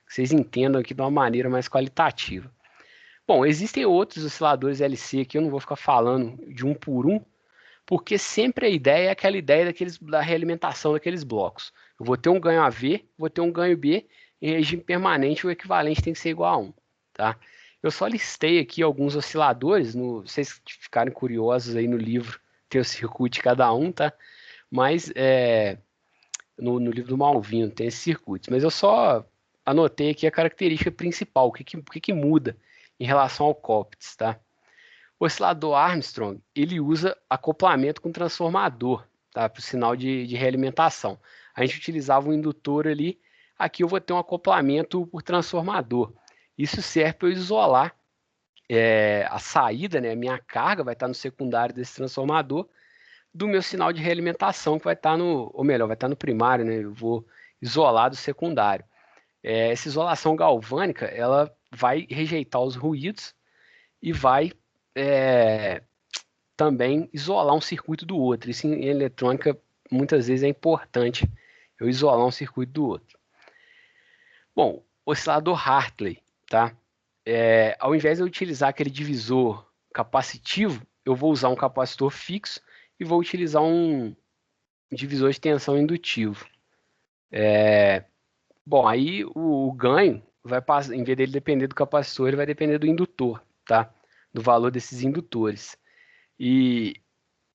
S1: que vocês entendam aqui de uma maneira mais qualitativa. Bom, existem outros osciladores LC aqui, eu não vou ficar falando de um por um, porque sempre a ideia é aquela ideia da realimentação daqueles blocos. Eu vou ter um ganho AV, vou ter um ganho B, em regime permanente o equivalente tem que ser igual a 1. Tá? Eu só listei aqui alguns osciladores, se vocês ficarem curiosos aí no livro, tem o circuito de cada um, tá? Mas no livro do Malvino tem esses circuitos. Mas eu só anotei aqui a característica principal, o que muda em relação ao COPTES, tá? O oscilador Armstrong, ele usa acoplamento com transformador, tá? Para o sinal de realimentação. A gente utilizava um indutor ali, aqui eu vou ter um acoplamento por transformador. Isso serve para eu isolar a saída, né? A minha carga vai estar no secundário desse transformador, do meu sinal de realimentação, que vai estar ou melhor, vai estar no primário, né? Eu vou isolar do secundário. Essa isolação galvânica, ela vai rejeitar os ruídos e vai também isolar um circuito do outro. Isso em eletrônica muitas vezes é importante, eu isolar um circuito do outro. Bom, oscilador Hartley, tá? Ao invés de eu utilizar aquele divisor capacitivo, eu vou usar um capacitor fixo e vou utilizar um divisor de tensão indutivo. Bom, aí o ganho vai passar, em vez dele depender do capacitor, ele vai depender do indutor, tá? Do valor desses indutores. E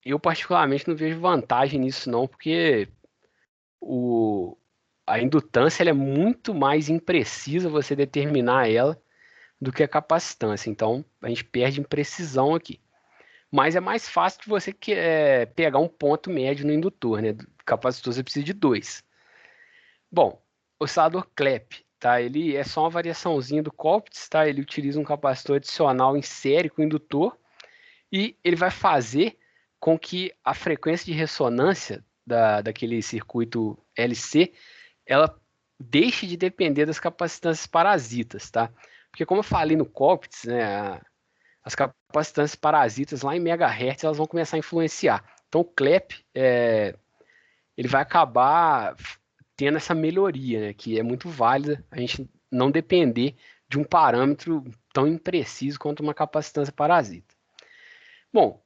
S1: eu particularmente não vejo vantagem nisso não, porque a indutância ela é muito mais imprecisa você determinar ela do que a capacitância. Então a gente perde em precisão aqui. Mas é mais fácil de você pegar um ponto médio no indutor, né? Do capacitor você precisa de 2. Bom, oscilador Clapp, tá? Ele é só uma variaçãozinha do COPTES, tá? Ele utiliza um capacitor adicional em série com o indutor e ele vai fazer com que a frequência de ressonância daquele circuito LC ela deixe de depender das capacitâncias parasitas, tá? Porque como eu falei no COPTES, né, as capacitâncias parasitas lá em megahertz elas vão começar a influenciar. Então o CLEP ele vai acabar tendo essa melhoria, né, que é muito válida a gente não depender de um parâmetro tão impreciso quanto uma capacitância parasita. Bom,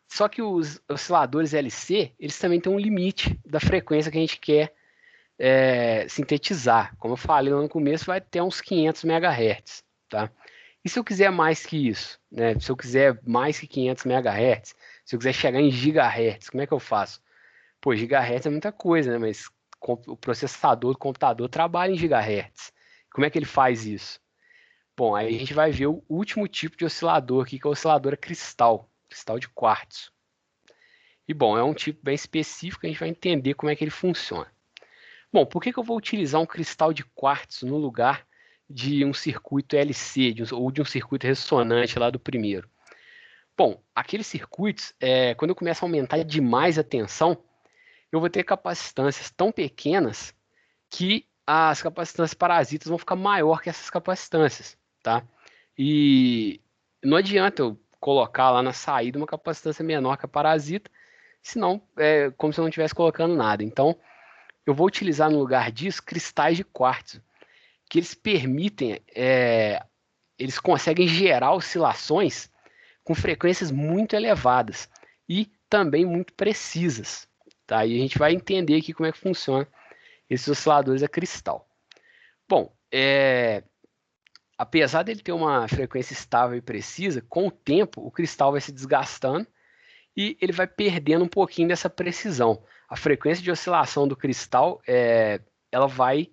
S1: só que os osciladores LC, eles também têm um limite da frequência que a gente quer sintetizar. Como eu falei lá no começo, vai ter uns 500 MHz, tá? E se eu quiser mais que isso, né? Se eu quiser mais que 500 MHz, se eu quiser chegar em gigahertz, como é que eu faço? Pô, gigahertz é muita coisa, né? Mas o processador do computador trabalha em gigahertz. Como é que ele faz isso? Bom, aí a gente vai ver o último tipo de oscilador aqui, que é o oscilador cristal de quartzo. E bom, é um tipo bem específico, a gente vai entender como é que ele funciona. Bom, por que eu vou utilizar um cristal de quartzo no lugar de um circuito LC ou de um circuito ressonante lá do primeiro? Bom, aqueles circuitos, quando eu começo a aumentar demais a tensão, eu vou ter capacitâncias tão pequenas que as capacitâncias parasitas vão ficar maior que essas capacitâncias, tá? E não adianta eu colocar lá na saída uma capacitância menor que a parasita, senão é como se eu não estivesse colocando nada. Então, eu vou utilizar no lugar disso cristais de quartzo, que eles permitem, eles conseguem gerar oscilações com frequências muito elevadas e também muito precisas. Tá? E a gente vai entender aqui como é que funciona esses osciladores a cristal. Bom, apesar dele ter uma frequência estável e precisa, com o tempo o cristal vai se desgastando e ele vai perdendo um pouquinho dessa precisão. A frequência de oscilação do cristal, ela vai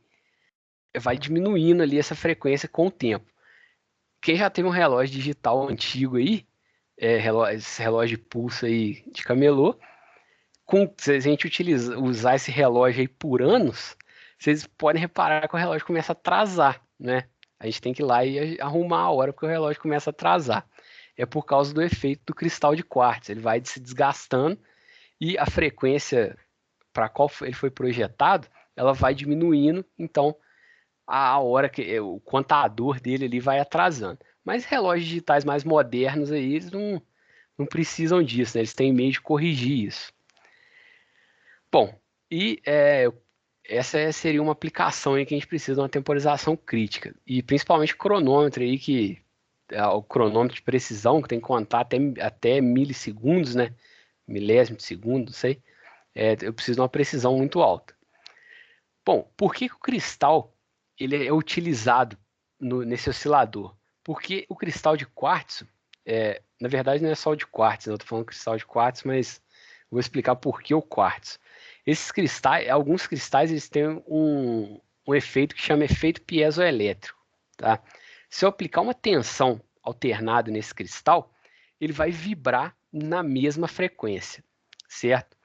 S1: diminuindo ali essa frequência com o tempo. Quem já teve um relógio digital antigo aí, esse relógio de pulso aí de camelô, se a gente usar esse relógio aí por anos, vocês podem reparar que o relógio começa a atrasar, né? A gente tem que ir lá e arrumar a hora porque o relógio começa a atrasar. É por causa do efeito do cristal de quartzo. Ele vai se desgastando e a frequência para qual ele foi projetado, ela vai diminuindo, então a hora que o contador dele ali vai atrasando. Mas relógios digitais mais modernos aí, eles não precisam disso, né? Eles têm meio de corrigir isso. Bom, e essa seria uma aplicação aí que a gente precisa de uma temporização crítica. E principalmente cronômetro aí, que é o cronômetro de precisão, que tem que contar até milissegundos, né? Milésimo de segundo, não sei. Eu preciso de uma precisão muito alta. Bom, por que o cristal ele é utilizado nesse oscilador? Porque o cristal de quartzo, na verdade não é só o de quartzo, né? Eu estou falando cristal de quartzo, mas vou explicar por que o quartzo. Esses cristais, alguns cristais, eles têm um efeito que chama efeito piezoelétrico, tá? Se eu aplicar uma tensão alternada nesse cristal, ele vai vibrar na mesma frequência, certo?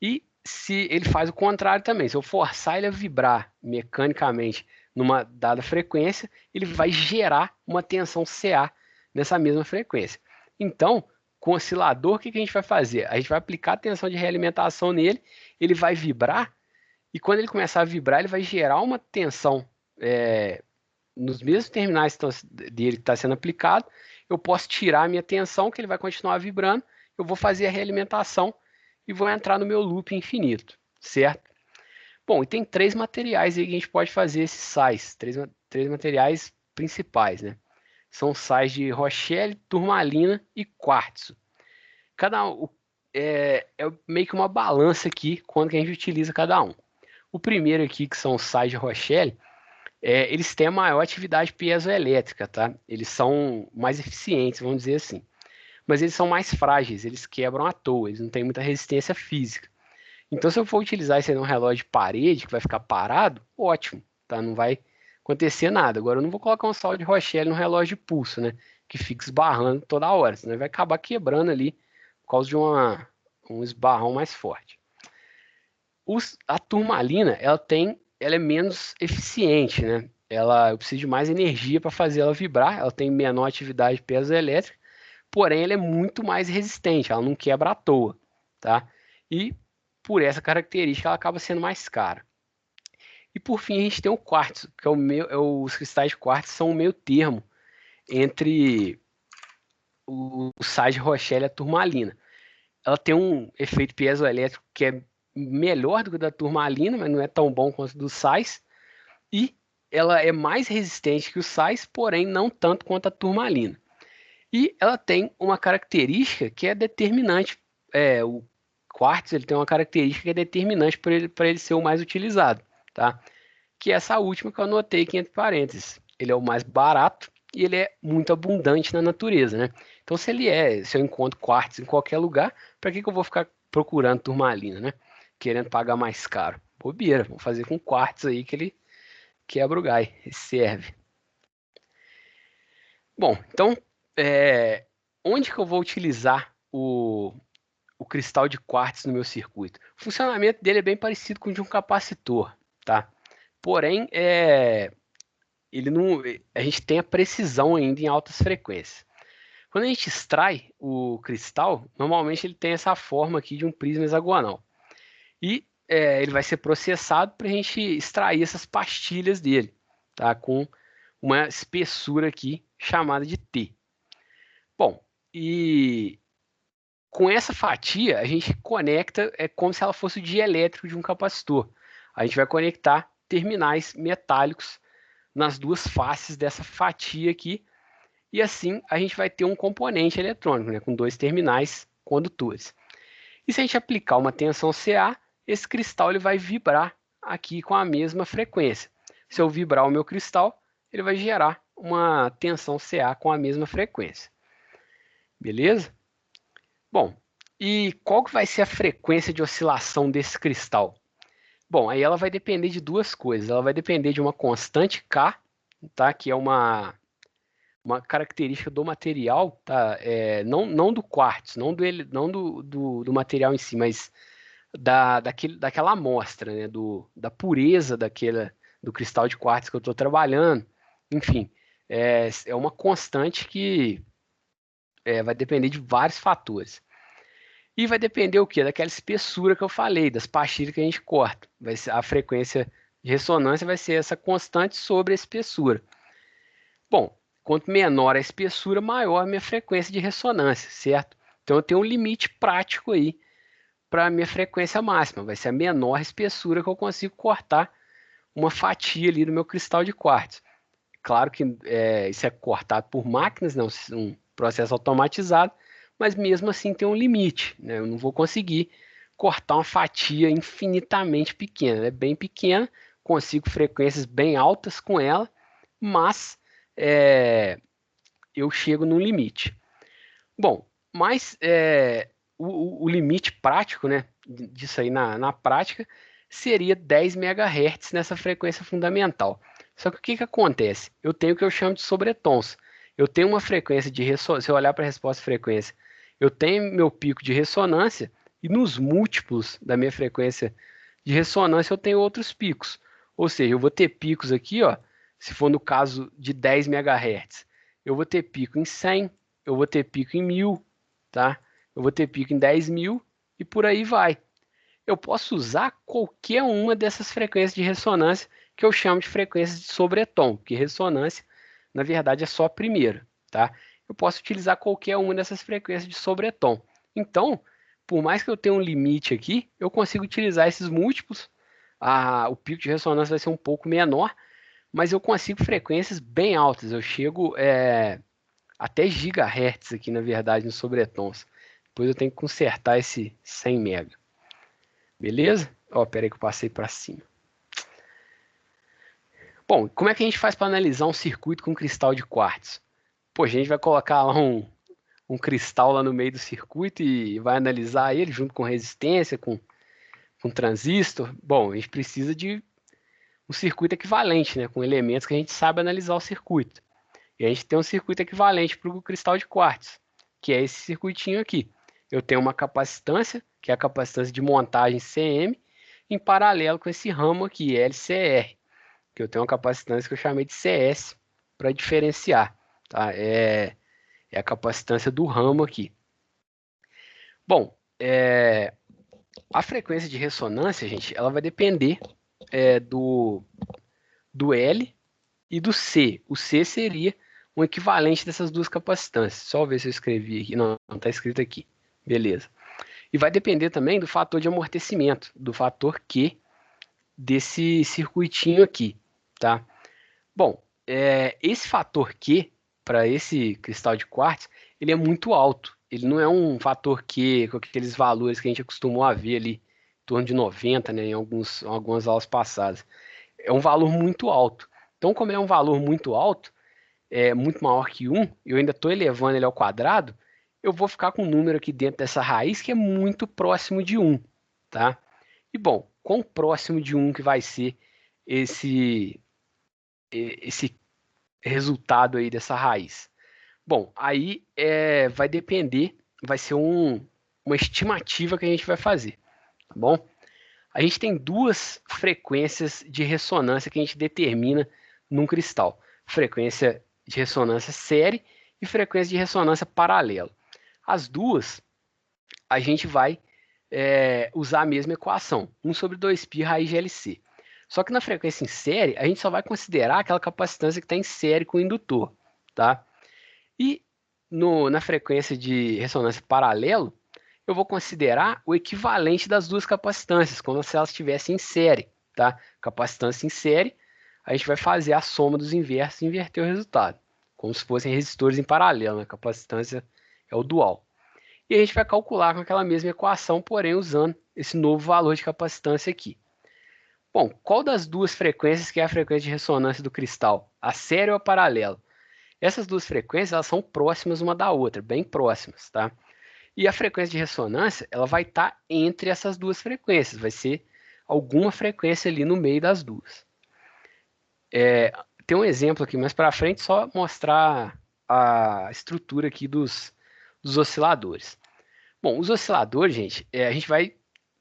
S1: E se ele faz o contrário também, se eu forçar ele a vibrar mecanicamente numa dada frequência, ele vai gerar uma tensão CA nessa mesma frequência. Então, com o oscilador, o que a gente vai fazer? A gente vai aplicar a tensão de realimentação nele, ele vai vibrar, e quando ele começar a vibrar, ele vai gerar uma tensão nos mesmos terminais dele que está sendo aplicado. Eu posso tirar a minha tensão, que ele vai continuar vibrando, eu vou fazer a realimentação e vou entrar no meu loop infinito, certo? Bom, e tem três materiais aí que a gente pode fazer esses sais, três materiais principais, né? São sais de Rochelle, turmalina e quartzo. É meio que uma balança aqui quando que a gente utiliza cada um. O primeiro aqui, que são os sais de Rochelle, eles têm a maior atividade piezoelétrica, tá? Eles são mais eficientes, vamos dizer assim. Mas eles são mais frágeis, eles quebram à toa, eles não têm muita resistência física. Então, se eu for utilizar esse num relógio de parede, que vai ficar parado, ótimo, tá? Não vai acontecer nada. Agora, eu não vou colocar um sal de Rochelle no relógio de pulso, né? Que fica esbarrando toda hora, senão ele vai acabar quebrando ali por causa de um esbarrão mais forte. A turmalina, ela é menos eficiente, né? Eu preciso de mais energia para fazer ela vibrar, ela tem menor atividade piezoelétrica, porém ela é muito mais resistente, ela não quebra à toa, tá? E por essa característica ela acaba sendo mais cara. E por fim a gente tem o quartzo, que os cristais de quartzo são o meio termo entre o sais de Rochelle e a turmalina. Ela tem um efeito piezoelétrico que é melhor do que o da turmalina, mas não é tão bom quanto o dos sais. E ela é mais resistente que os sais, porém não tanto quanto a turmalina. E ela tem uma característica que é determinante. O quartzo ele tem uma característica que é determinante para ele ser o mais utilizado, tá? Que é essa última que eu anotei aqui entre parênteses. Ele é o mais barato e ele é muito abundante na natureza, né? Então, se eu encontro quartzo em qualquer lugar, para que eu vou ficar procurando turmalina, né? Querendo pagar mais caro? Bobeira, vamos fazer com quartzo aí que ele quebra o galho, ele serve. Bom, então, onde que eu vou utilizar o cristal de quartzo no meu circuito? O funcionamento dele é bem parecido com o de um capacitor, tá? Porém, ele não, a gente tem a precisão ainda em altas frequências. Quando a gente extrai o cristal, normalmente ele tem essa forma aqui de um prisma hexagonal. E ele vai ser processado para a gente extrair essas pastilhas dele, tá? Com uma espessura aqui chamada de T. Bom, E com essa fatia, a gente conecta, é como se ela fosse o dielétrico de um capacitor. A gente vai conectar terminais metálicos nas duas faces dessa fatia aqui, e assim a gente vai ter um componente eletrônico, né, com dois terminais condutores. E se a gente aplicar uma tensão CA, esse cristal ele vai vibrar aqui com a mesma frequência. Se eu vibrar o meu cristal, ele vai gerar uma tensão CA com a mesma frequência. Beleza? Bom, e qual que vai ser a frequência de oscilação desse cristal? Bom, aí ela vai depender de duas coisas. Ela vai depender de uma constante K, tá? Que é uma característica do material, tá? Não do quartzo, não do material em si, mas daquela amostra, né? Da pureza do cristal de quartzo que eu estou trabalhando. Enfim, é uma constante que vai depender de vários fatores. E vai depender o quê? Daquela espessura que eu falei, das pastilhas que a gente corta. A frequência de ressonância vai ser essa constante sobre a espessura. Bom, quanto menor a espessura, maior a minha frequência de ressonância, certo? Então eu tenho um limite prático aí para a minha frequência máxima. Vai ser a menor espessura que eu consigo cortar uma fatia ali do meu cristal de quartzo. Claro que isso é cortado por máquinas, não um processo automatizado, mas mesmo assim tem um limite, né? Eu não vou conseguir cortar uma fatia infinitamente pequena. Ela é bem pequena, consigo frequências bem altas com ela, mas eu chego no limite. Bom, mas o limite prático, né, disso aí na prática seria 10 MHz nessa frequência fundamental. Só que o que acontece? Eu tenho o que eu chamo de sobretons. Eu tenho uma frequência de ressonância, se eu olhar para a resposta de frequência, eu tenho meu pico de ressonância e nos múltiplos da minha frequência de ressonância eu tenho outros picos. Ou seja, eu vou ter picos aqui, ó, se for no caso de 10 MHz, eu vou ter pico em 100, eu vou ter pico em 1000, tá? Eu vou ter pico em 10.000 e por aí vai. Eu posso usar qualquer uma dessas frequências de ressonância que eu chamo de frequências de sobretom, porque ressonância, na verdade, é só a primeira, tá? Eu posso utilizar qualquer uma dessas frequências de sobretom. Então, por mais que eu tenha um limite aqui, eu consigo utilizar esses múltiplos. O pico de ressonância vai ser um pouco menor, mas eu consigo frequências bem altas. Eu chego até gigahertz aqui, na verdade, nos sobretons. Depois eu tenho que consertar esse 100 mega. Beleza? Ó, pera aí que eu passei para cima. Bom, como é que a gente faz para analisar um circuito com cristal de quartzo? Pô, a gente vai colocar lá um cristal lá no meio do circuito e vai analisar ele junto com resistência, com transistor. Bom, a gente precisa de um circuito equivalente, né, com elementos que a gente sabe analisar o circuito. E a gente tem um circuito equivalente para o cristal de quartzo, que é esse circuitinho aqui. Eu tenho uma capacitância, que é a capacitância de montagem CM, em paralelo com esse ramo aqui, LCR, que eu tenho uma capacitância que eu chamei de CS para diferenciar. Tá? É a capacitância do ramo aqui. Bom, a frequência de ressonância, gente, ela vai depender do L e do C. O C seria um equivalente dessas duas capacitâncias. Só ver se eu escrevi aqui. Não, não está escrito aqui. Beleza. E vai depender também do fator de amortecimento, do fator Q desse circuitinho aqui, tá? Bom, esse fator Q para esse cristal de quartzo, ele é muito alto. Ele não é um fator Q com aqueles valores que a gente acostumou a ver ali, em torno de 90, né, em algumas aulas passadas. É um valor muito alto. Então, como é um valor muito alto, muito maior que 1, eu ainda estou elevando ele ao quadrado, eu vou ficar com um número aqui dentro dessa raiz que é muito próximo de 1, tá? E bom, quão próximo de 1 que vai ser esse resultado aí dessa raiz? Bom, aí vai depender, vai ser uma estimativa que a gente vai fazer, tá bom? A gente tem duas frequências de ressonância que a gente determina num cristal. Frequência de ressonância série e frequência de ressonância paralelo. As duas, a gente vai usar a mesma equação, 1 sobre 2π raiz de LC. Só que na frequência em série, a gente só vai considerar aquela capacitância que está em série com o indutor, tá? E na frequência de ressonância paralelo, eu vou considerar o equivalente das duas capacitâncias, como se elas estivessem em série, tá? Capacitância em série, a gente vai fazer a soma dos inversos e inverter o resultado, como se fossem resistores em paralelo, né? A capacitância é o dual. E a gente vai calcular com aquela mesma equação, porém usando esse novo valor de capacitância aqui. Bom, qual das duas frequências que é a frequência de ressonância do cristal? A série ou a paralela? Essas duas frequências elas são próximas uma da outra, bem próximas, tá? E a frequência de ressonância ela vai estar entre essas duas frequências, vai ser alguma frequência ali no meio das duas. Tem um exemplo aqui mais para frente, só mostrar a estrutura aqui dos osciladores. Bom, os osciladores, gente, a gente vai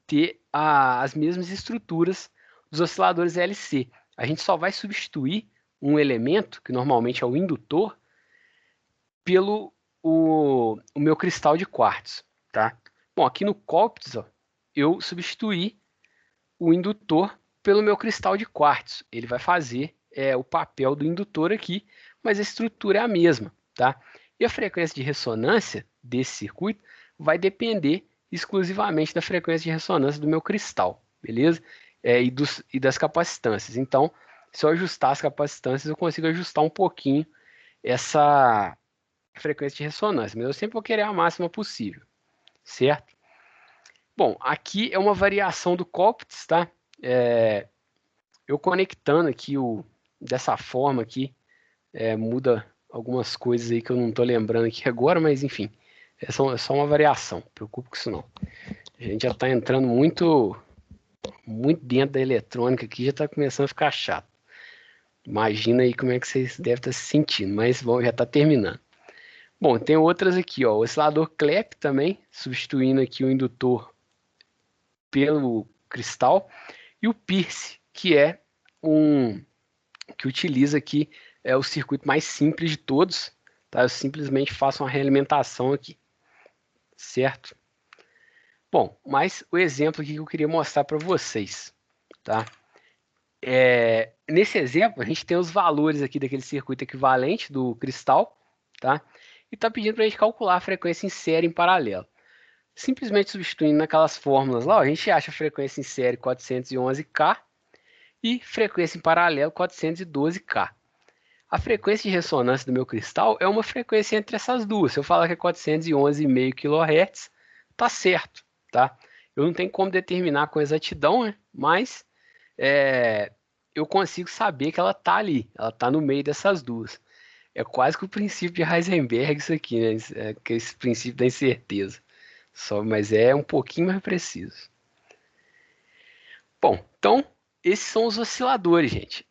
S1: ter as mesmas estruturas dos osciladores LC. A gente só vai substituir um elemento, que normalmente é o indutor, pelo o meu cristal de quartzo, tá? Bom, aqui no Colpitts, ó, eu substituí o indutor pelo meu cristal de quartzo. Ele vai fazer o papel do indutor aqui, mas a estrutura é a mesma, tá? E a frequência de ressonância desse circuito vai depender exclusivamente da frequência de ressonância do meu cristal, beleza? E das capacitâncias. Então, se eu ajustar as capacitâncias, eu consigo ajustar um pouquinho essa frequência de ressonância, mas eu sempre vou querer a máxima possível, certo? Bom, aqui é uma variação do Colpitts, tá? Eu conectando aqui dessa forma aqui, muda algumas coisas aí que eu não estou lembrando aqui agora, mas enfim, é só uma variação, não preocupe com isso não. A gente já está entrando muito dentro da eletrônica aqui, já está começando a ficar chato. Imagina aí como é que vocês devem estar se sentindo, mas bom, já está terminando. Bom, tem outras aqui, ó, o oscilador Clap também, substituindo aqui o indutor pelo cristal, e o Pierce, que é que utiliza aqui o circuito mais simples de todos, tá? Eu simplesmente faço uma realimentação aqui, certo? Bom, mas o exemplo aqui que eu queria mostrar para vocês, tá? Nesse exemplo, a gente tem os valores aqui daquele circuito equivalente do cristal, tá? E está pedindo para a gente calcular a frequência em série em paralelo. Simplesmente substituindo naquelas fórmulas lá, ó, a gente acha a frequência em série 411K e frequência em paralelo 412K. A frequência de ressonância do meu cristal é uma frequência entre essas duas. Se eu falar que é 411,5 kHz, tá certo, tá? Eu não tenho como determinar com exatidão, né? Mas eu consigo saber que ela tá ali, ela tá no meio dessas duas. É quase que o princípio de Heisenberg isso aqui, né? Que é esse princípio da incerteza. Mas é um pouquinho mais preciso. Bom, então esses são os osciladores, gente.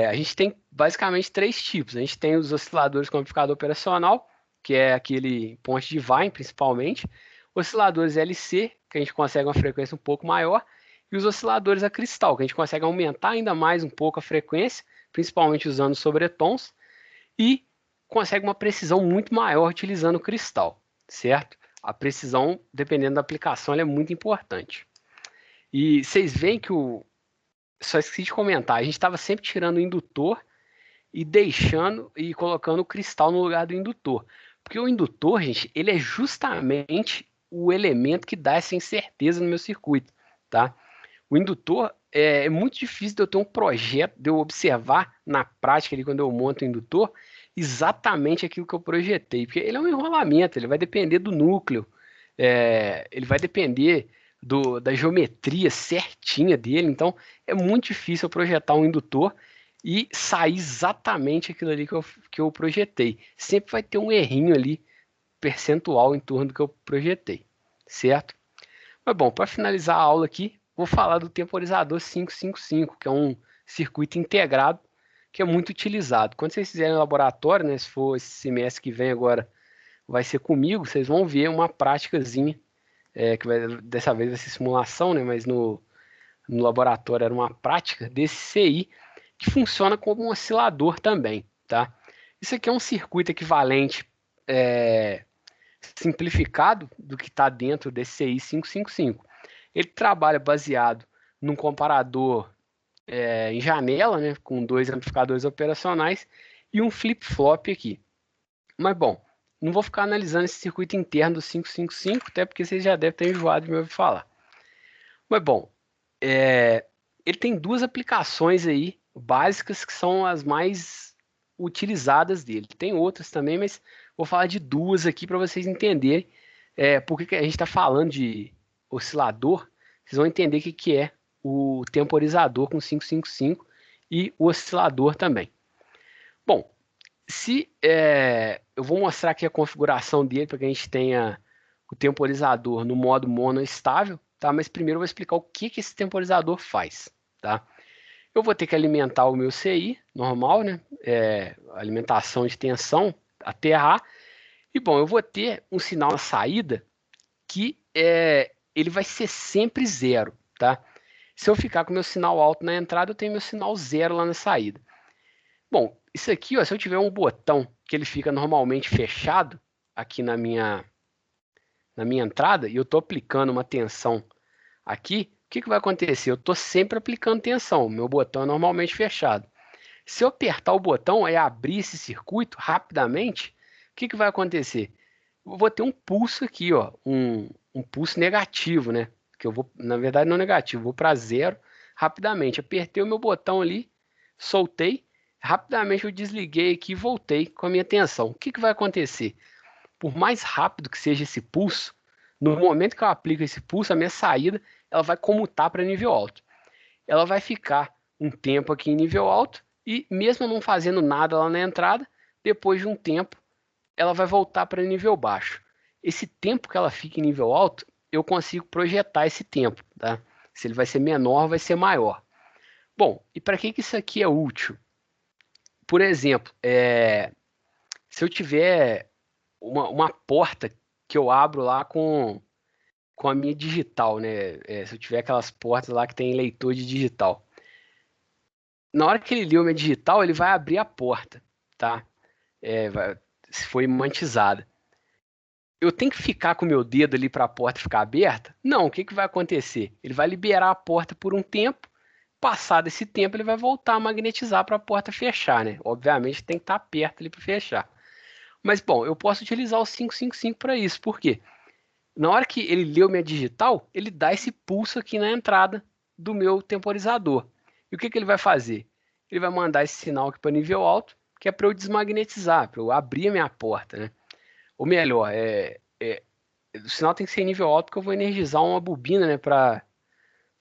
S1: A gente tem basicamente três tipos. A gente tem os osciladores com amplificador operacional, que é aquele ponte de Wien, principalmente. Osciladores LC, que a gente consegue uma frequência um pouco maior. E os osciladores a cristal, que a gente consegue aumentar ainda mais um pouco a frequência, principalmente usando sobretons. E consegue uma precisão muito maior utilizando o cristal, certo? A precisão, dependendo da aplicação, ela é muito importante. E vocês veem que só esqueci de comentar, a gente estava sempre tirando o indutor e deixando e colocando o cristal no lugar do indutor. Porque o indutor, gente, ele é justamente o elemento que dá essa incerteza no meu circuito, tá? O indutor é muito difícil de eu ter um projeto, de eu observar na prática ali quando eu monto o indutor exatamente aquilo que eu projetei, porque ele é um enrolamento, ele vai depender do núcleo, ele vai depender da geometria certinha dele, então é muito difícil eu projetar um indutor e sair exatamente aquilo ali que eu projetei. Sempre vai ter um errinho ali percentual em torno do que eu projetei, certo? Mas bom, para finalizar a aula aqui, vou falar do temporizador 555, que é um circuito integrado que é muito utilizado. Quando vocês fizerem laboratório, né, se for esse semestre que vem agora, vai ser comigo, vocês vão ver uma práticazinha, dessa vez vai ser simulação, né, mas no laboratório era uma prática desse CI, que funciona como um oscilador também, tá? Isso aqui é um circuito equivalente simplificado do que está dentro desse CI 555. Ele trabalha baseado num comparador em janela, né, com dois amplificadores operacionais e um flip-flop aqui. Mas bom, não vou ficar analisando esse circuito interno do 555, até porque vocês já devem ter enjoado de me ouvir falar. Mas bom, ele tem duas aplicações aí básicas que são as mais utilizadas dele. Tem outras também, mas vou falar de duas aqui para vocês entenderem por que a gente está falando de oscilador. Vocês vão entender o que é o temporizador com 555 e o oscilador também. Bom, eu vou mostrar aqui a configuração dele para que a gente tenha o temporizador no modo monoestável, tá? Mas primeiro eu vou explicar o que esse temporizador faz, tá? Eu vou ter que alimentar o meu CI normal, né? Alimentação de tensão, aterrar. E bom, eu vou ter um sinal na saída que ele vai ser sempre zero, tá? Se eu ficar com meu sinal alto na entrada, eu tenho meu sinal zero lá na saída. Bom, isso aqui, ó, se eu tiver um botão que ele fica normalmente fechado aqui na minha entrada e eu estou aplicando uma tensão aqui, o que vai acontecer? Eu estou sempre aplicando tensão, meu botão é normalmente fechado. Se eu apertar o botão e abrir esse circuito rapidamente, o que vai acontecer? Eu vou ter um pulso aqui, ó, um pulso negativo, né? Que eu vou, na verdade, não negativo, vou para zero rapidamente. Apertei o meu botão ali, soltei, rapidamente eu desliguei aqui e voltei com a minha tensão. O que vai acontecer? Por mais rápido que seja esse pulso, no momento que eu aplico esse pulso, a minha saída ela vai comutar para nível alto. Ela vai ficar um tempo aqui em nível alto e mesmo não fazendo nada lá na entrada, depois de um tempo, ela vai voltar para nível baixo. Esse tempo que ela fica em nível alto, eu consigo projetar esse tempo, tá? Se ele vai ser menor, vai ser maior. Bom, e para que isso aqui é útil? Por exemplo, se eu tiver uma porta que eu abro lá com a minha digital, né? Se eu tiver aquelas portas lá que tem leitor de digital. Na hora que ele lê o meu digital, ele vai abrir a porta, tá? Se for imantizada. Eu tenho que ficar com o meu dedo ali para a porta ficar aberta? Não, o que vai acontecer? Ele vai liberar a porta por um tempo, passado esse tempo ele vai voltar a magnetizar para a porta fechar, né? Obviamente tem que estar perto ali para fechar. Mas bom, eu posso utilizar o 555 para isso, por quê? Na hora que ele lê o minha digital, ele dá esse pulso aqui na entrada do meu temporizador. E o que ele vai fazer? Ele vai mandar esse sinal aqui para nível alto, que é para eu desmagnetizar, para eu abrir a minha porta, né? Ou melhor, o sinal tem que ser em nível alto, porque eu vou energizar uma bobina, né, para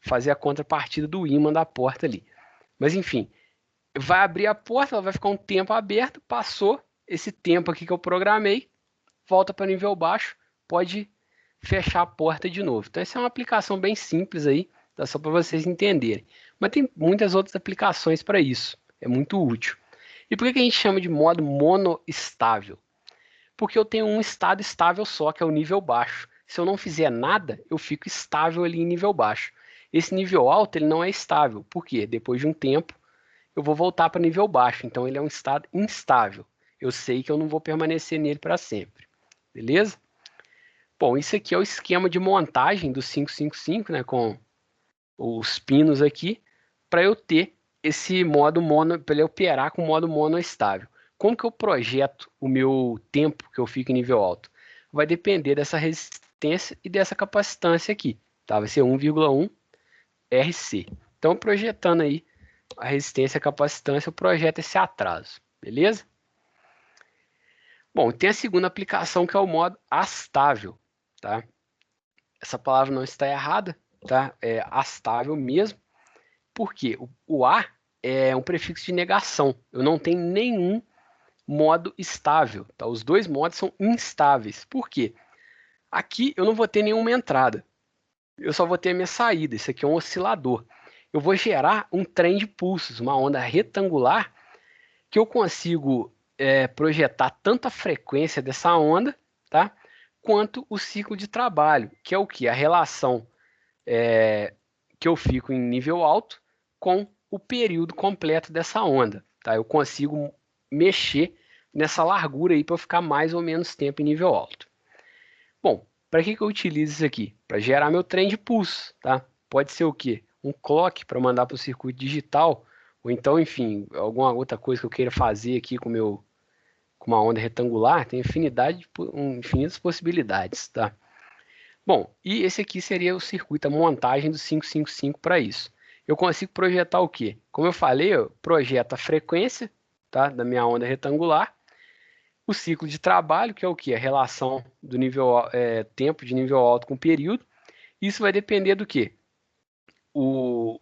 S1: fazer a contrapartida do ímã da porta ali. Mas enfim, vai abrir a porta, ela vai ficar um tempo aberta, passou esse tempo aqui que eu programei, volta para nível baixo, pode fechar a porta de novo. Então essa é uma aplicação bem simples aí, tá? Só para vocês entenderem. Mas tem muitas outras aplicações para isso, é muito útil. E por que a gente chama de modo monoestável? Porque eu tenho um estado estável só, que é o nível baixo. Se eu não fizer nada, eu fico estável ali em nível baixo. Esse nível alto ele não é estável. Por quê? Depois de um tempo, eu vou voltar para nível baixo. Então ele é um estado instável. Eu sei que eu não vou permanecer nele para sempre. Beleza? Bom, isso aqui é o esquema de montagem do 555, né, com os pinos aqui, para eu ter esse modo mono, para ele operar com o modo monoestável. Como que eu projeto o meu tempo que eu fico em nível alto? Vai depender dessa resistência e dessa capacitância aqui, tá? Vai ser 1,1 RC. Então, projetando aí a resistência e a capacitância, eu projeto esse atraso, beleza? Bom, tem a segunda aplicação que é o modo astável, tá? Essa palavra não está errada, tá? É astável mesmo. Por quê? O A é um prefixo de negação. Eu não tenho nenhum modo estável, tá? Os dois modos são instáveis. Por quê? Aqui eu não vou ter nenhuma entrada. Eu só vou ter a minha saída. Isso aqui é um oscilador. Eu vou gerar um trem de pulsos, uma onda retangular, que eu consigo projetar tanto a frequência dessa onda, tá? Quanto o ciclo de trabalho, que é o que? A relação que eu fico em nível alto com o período completo dessa onda, tá? Eu consigo mexer nessa largura aí para eu ficar mais ou menos tempo em nível alto. Bom, para que eu utilizo isso aqui? Para gerar meu trem de pulso, tá? Pode ser o quê? Um clock para mandar para o circuito digital, ou então, enfim, alguma outra coisa que eu queira fazer aqui com com uma onda retangular, tem infinitas possibilidades, tá? Bom, e esse aqui seria o circuito, a montagem do 555 para isso. Eu consigo projetar o quê? Como eu falei, eu projeto a frequência, tá, da minha onda retangular, o ciclo de trabalho, que é o quê? A relação do tempo de nível alto com período. Isso vai depender do quê? O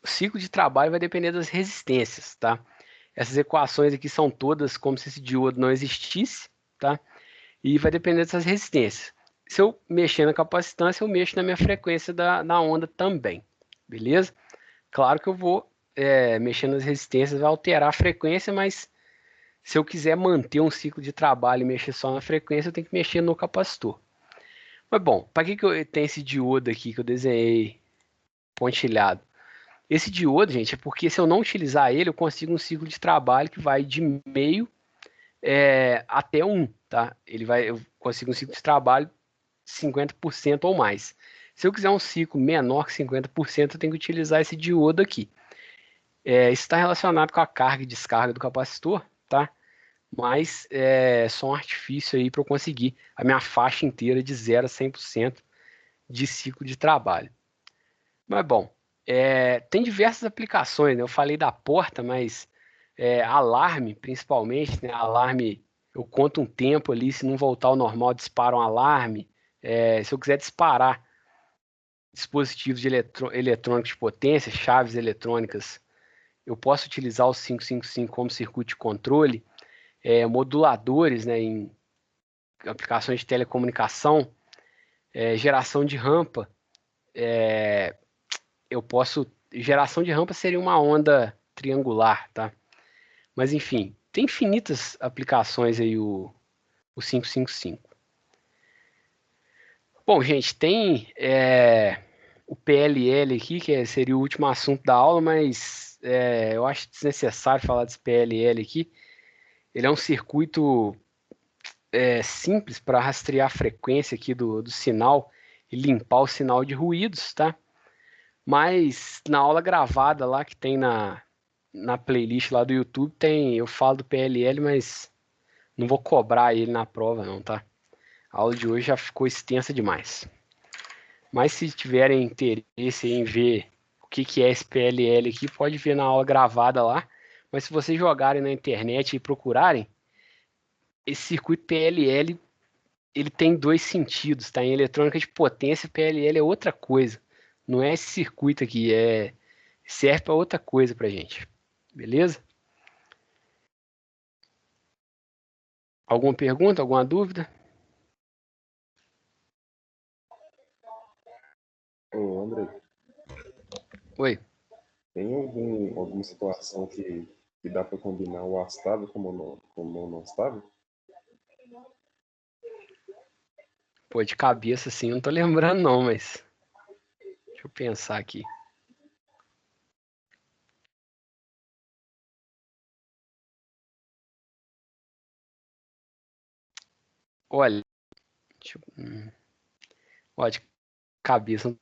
S1: ciclo de trabalho vai depender das resistências, tá? Essas equações aqui são todas como se esse diodo não existisse, tá? E vai depender dessas resistências. Se eu mexer na capacitância, eu mexo na minha frequência da onda também, beleza? Claro que eu vou mexer nas resistências, vai alterar a frequência, mas se eu quiser manter um ciclo de trabalho e mexer só na frequência, eu tenho que mexer no capacitor. Mas bom, para que eu tenho esse diodo aqui que eu desenhei pontilhado? Esse diodo, gente, é porque se eu não utilizar ele, eu consigo um ciclo de trabalho que vai de meio até 1, tá? Eu consigo um ciclo de trabalho 50% ou mais. Se eu quiser um ciclo menor que 50%, eu tenho que utilizar esse diodo aqui. Isso está relacionado com a carga e descarga do capacitor, tá? Mas é só um artifício aí para eu conseguir a minha faixa inteira de 0 a 100% de ciclo de trabalho. Mas bom, tem diversas aplicações, né? Eu falei da porta, mas alarme, principalmente, né? Alarme, eu conto um tempo ali, se não voltar ao normal, dispara um alarme. Se eu quiser disparar dispositivos de eletrônicos de potência, chaves eletrônicas, eu posso utilizar o 555 como circuito de controle, moduladores, né, em aplicações de telecomunicação, geração de rampa. Eu posso. Geração de rampa seria uma onda triangular, tá? Mas enfim, tem infinitas aplicações aí o 555. Bom, gente, tem o PLL aqui, seria o último assunto da aula, mas eu acho desnecessário falar desse PLL aqui. Ele é um circuito simples para rastrear a frequência aqui do sinal e limpar o sinal de ruídos, tá? Mas na aula gravada lá que tem na playlist lá do YouTube, eu falo do PLL, mas não vou cobrar ele na prova não, tá? A aula de hoje já ficou extensa demais. Mas se tiverem interesse em ver o que é esse PLL aqui, pode ver na aula gravada lá. Mas se vocês jogarem na internet e procurarem, esse circuito PLL ele tem dois sentidos, tá? Em eletrônica de potência, PLL é outra coisa. Não é esse circuito aqui, serve para outra coisa pra gente. Beleza? Alguma pergunta, alguma dúvida?
S2: Ô, André,
S1: Oi.
S2: tem alguma situação que dá para combinar o astável com o não astável?
S1: Pô, de cabeça assim, eu não tô lembrando não, mas deixa eu pensar aqui. Olha, ó, de cabeça, no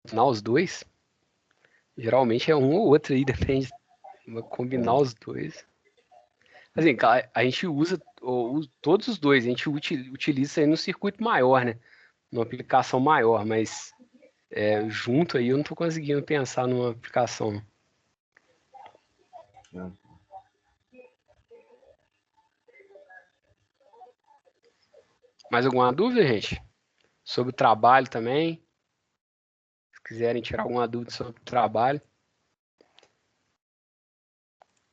S1: final os dois, geralmente é um ou outro aí, depende. Vou combinar
S2: É,
S1: os dois. Assim, a gente usa todos os dois, a gente utiliza isso aí no circuito maior, né? Numa aplicação maior, mas junto aí eu não tô conseguindo pensar numa aplicação.
S2: é.
S1: Mais alguma dúvida, gente? Sobre o trabalho também? Se quiserem tirar alguma dúvida sobre o trabalho.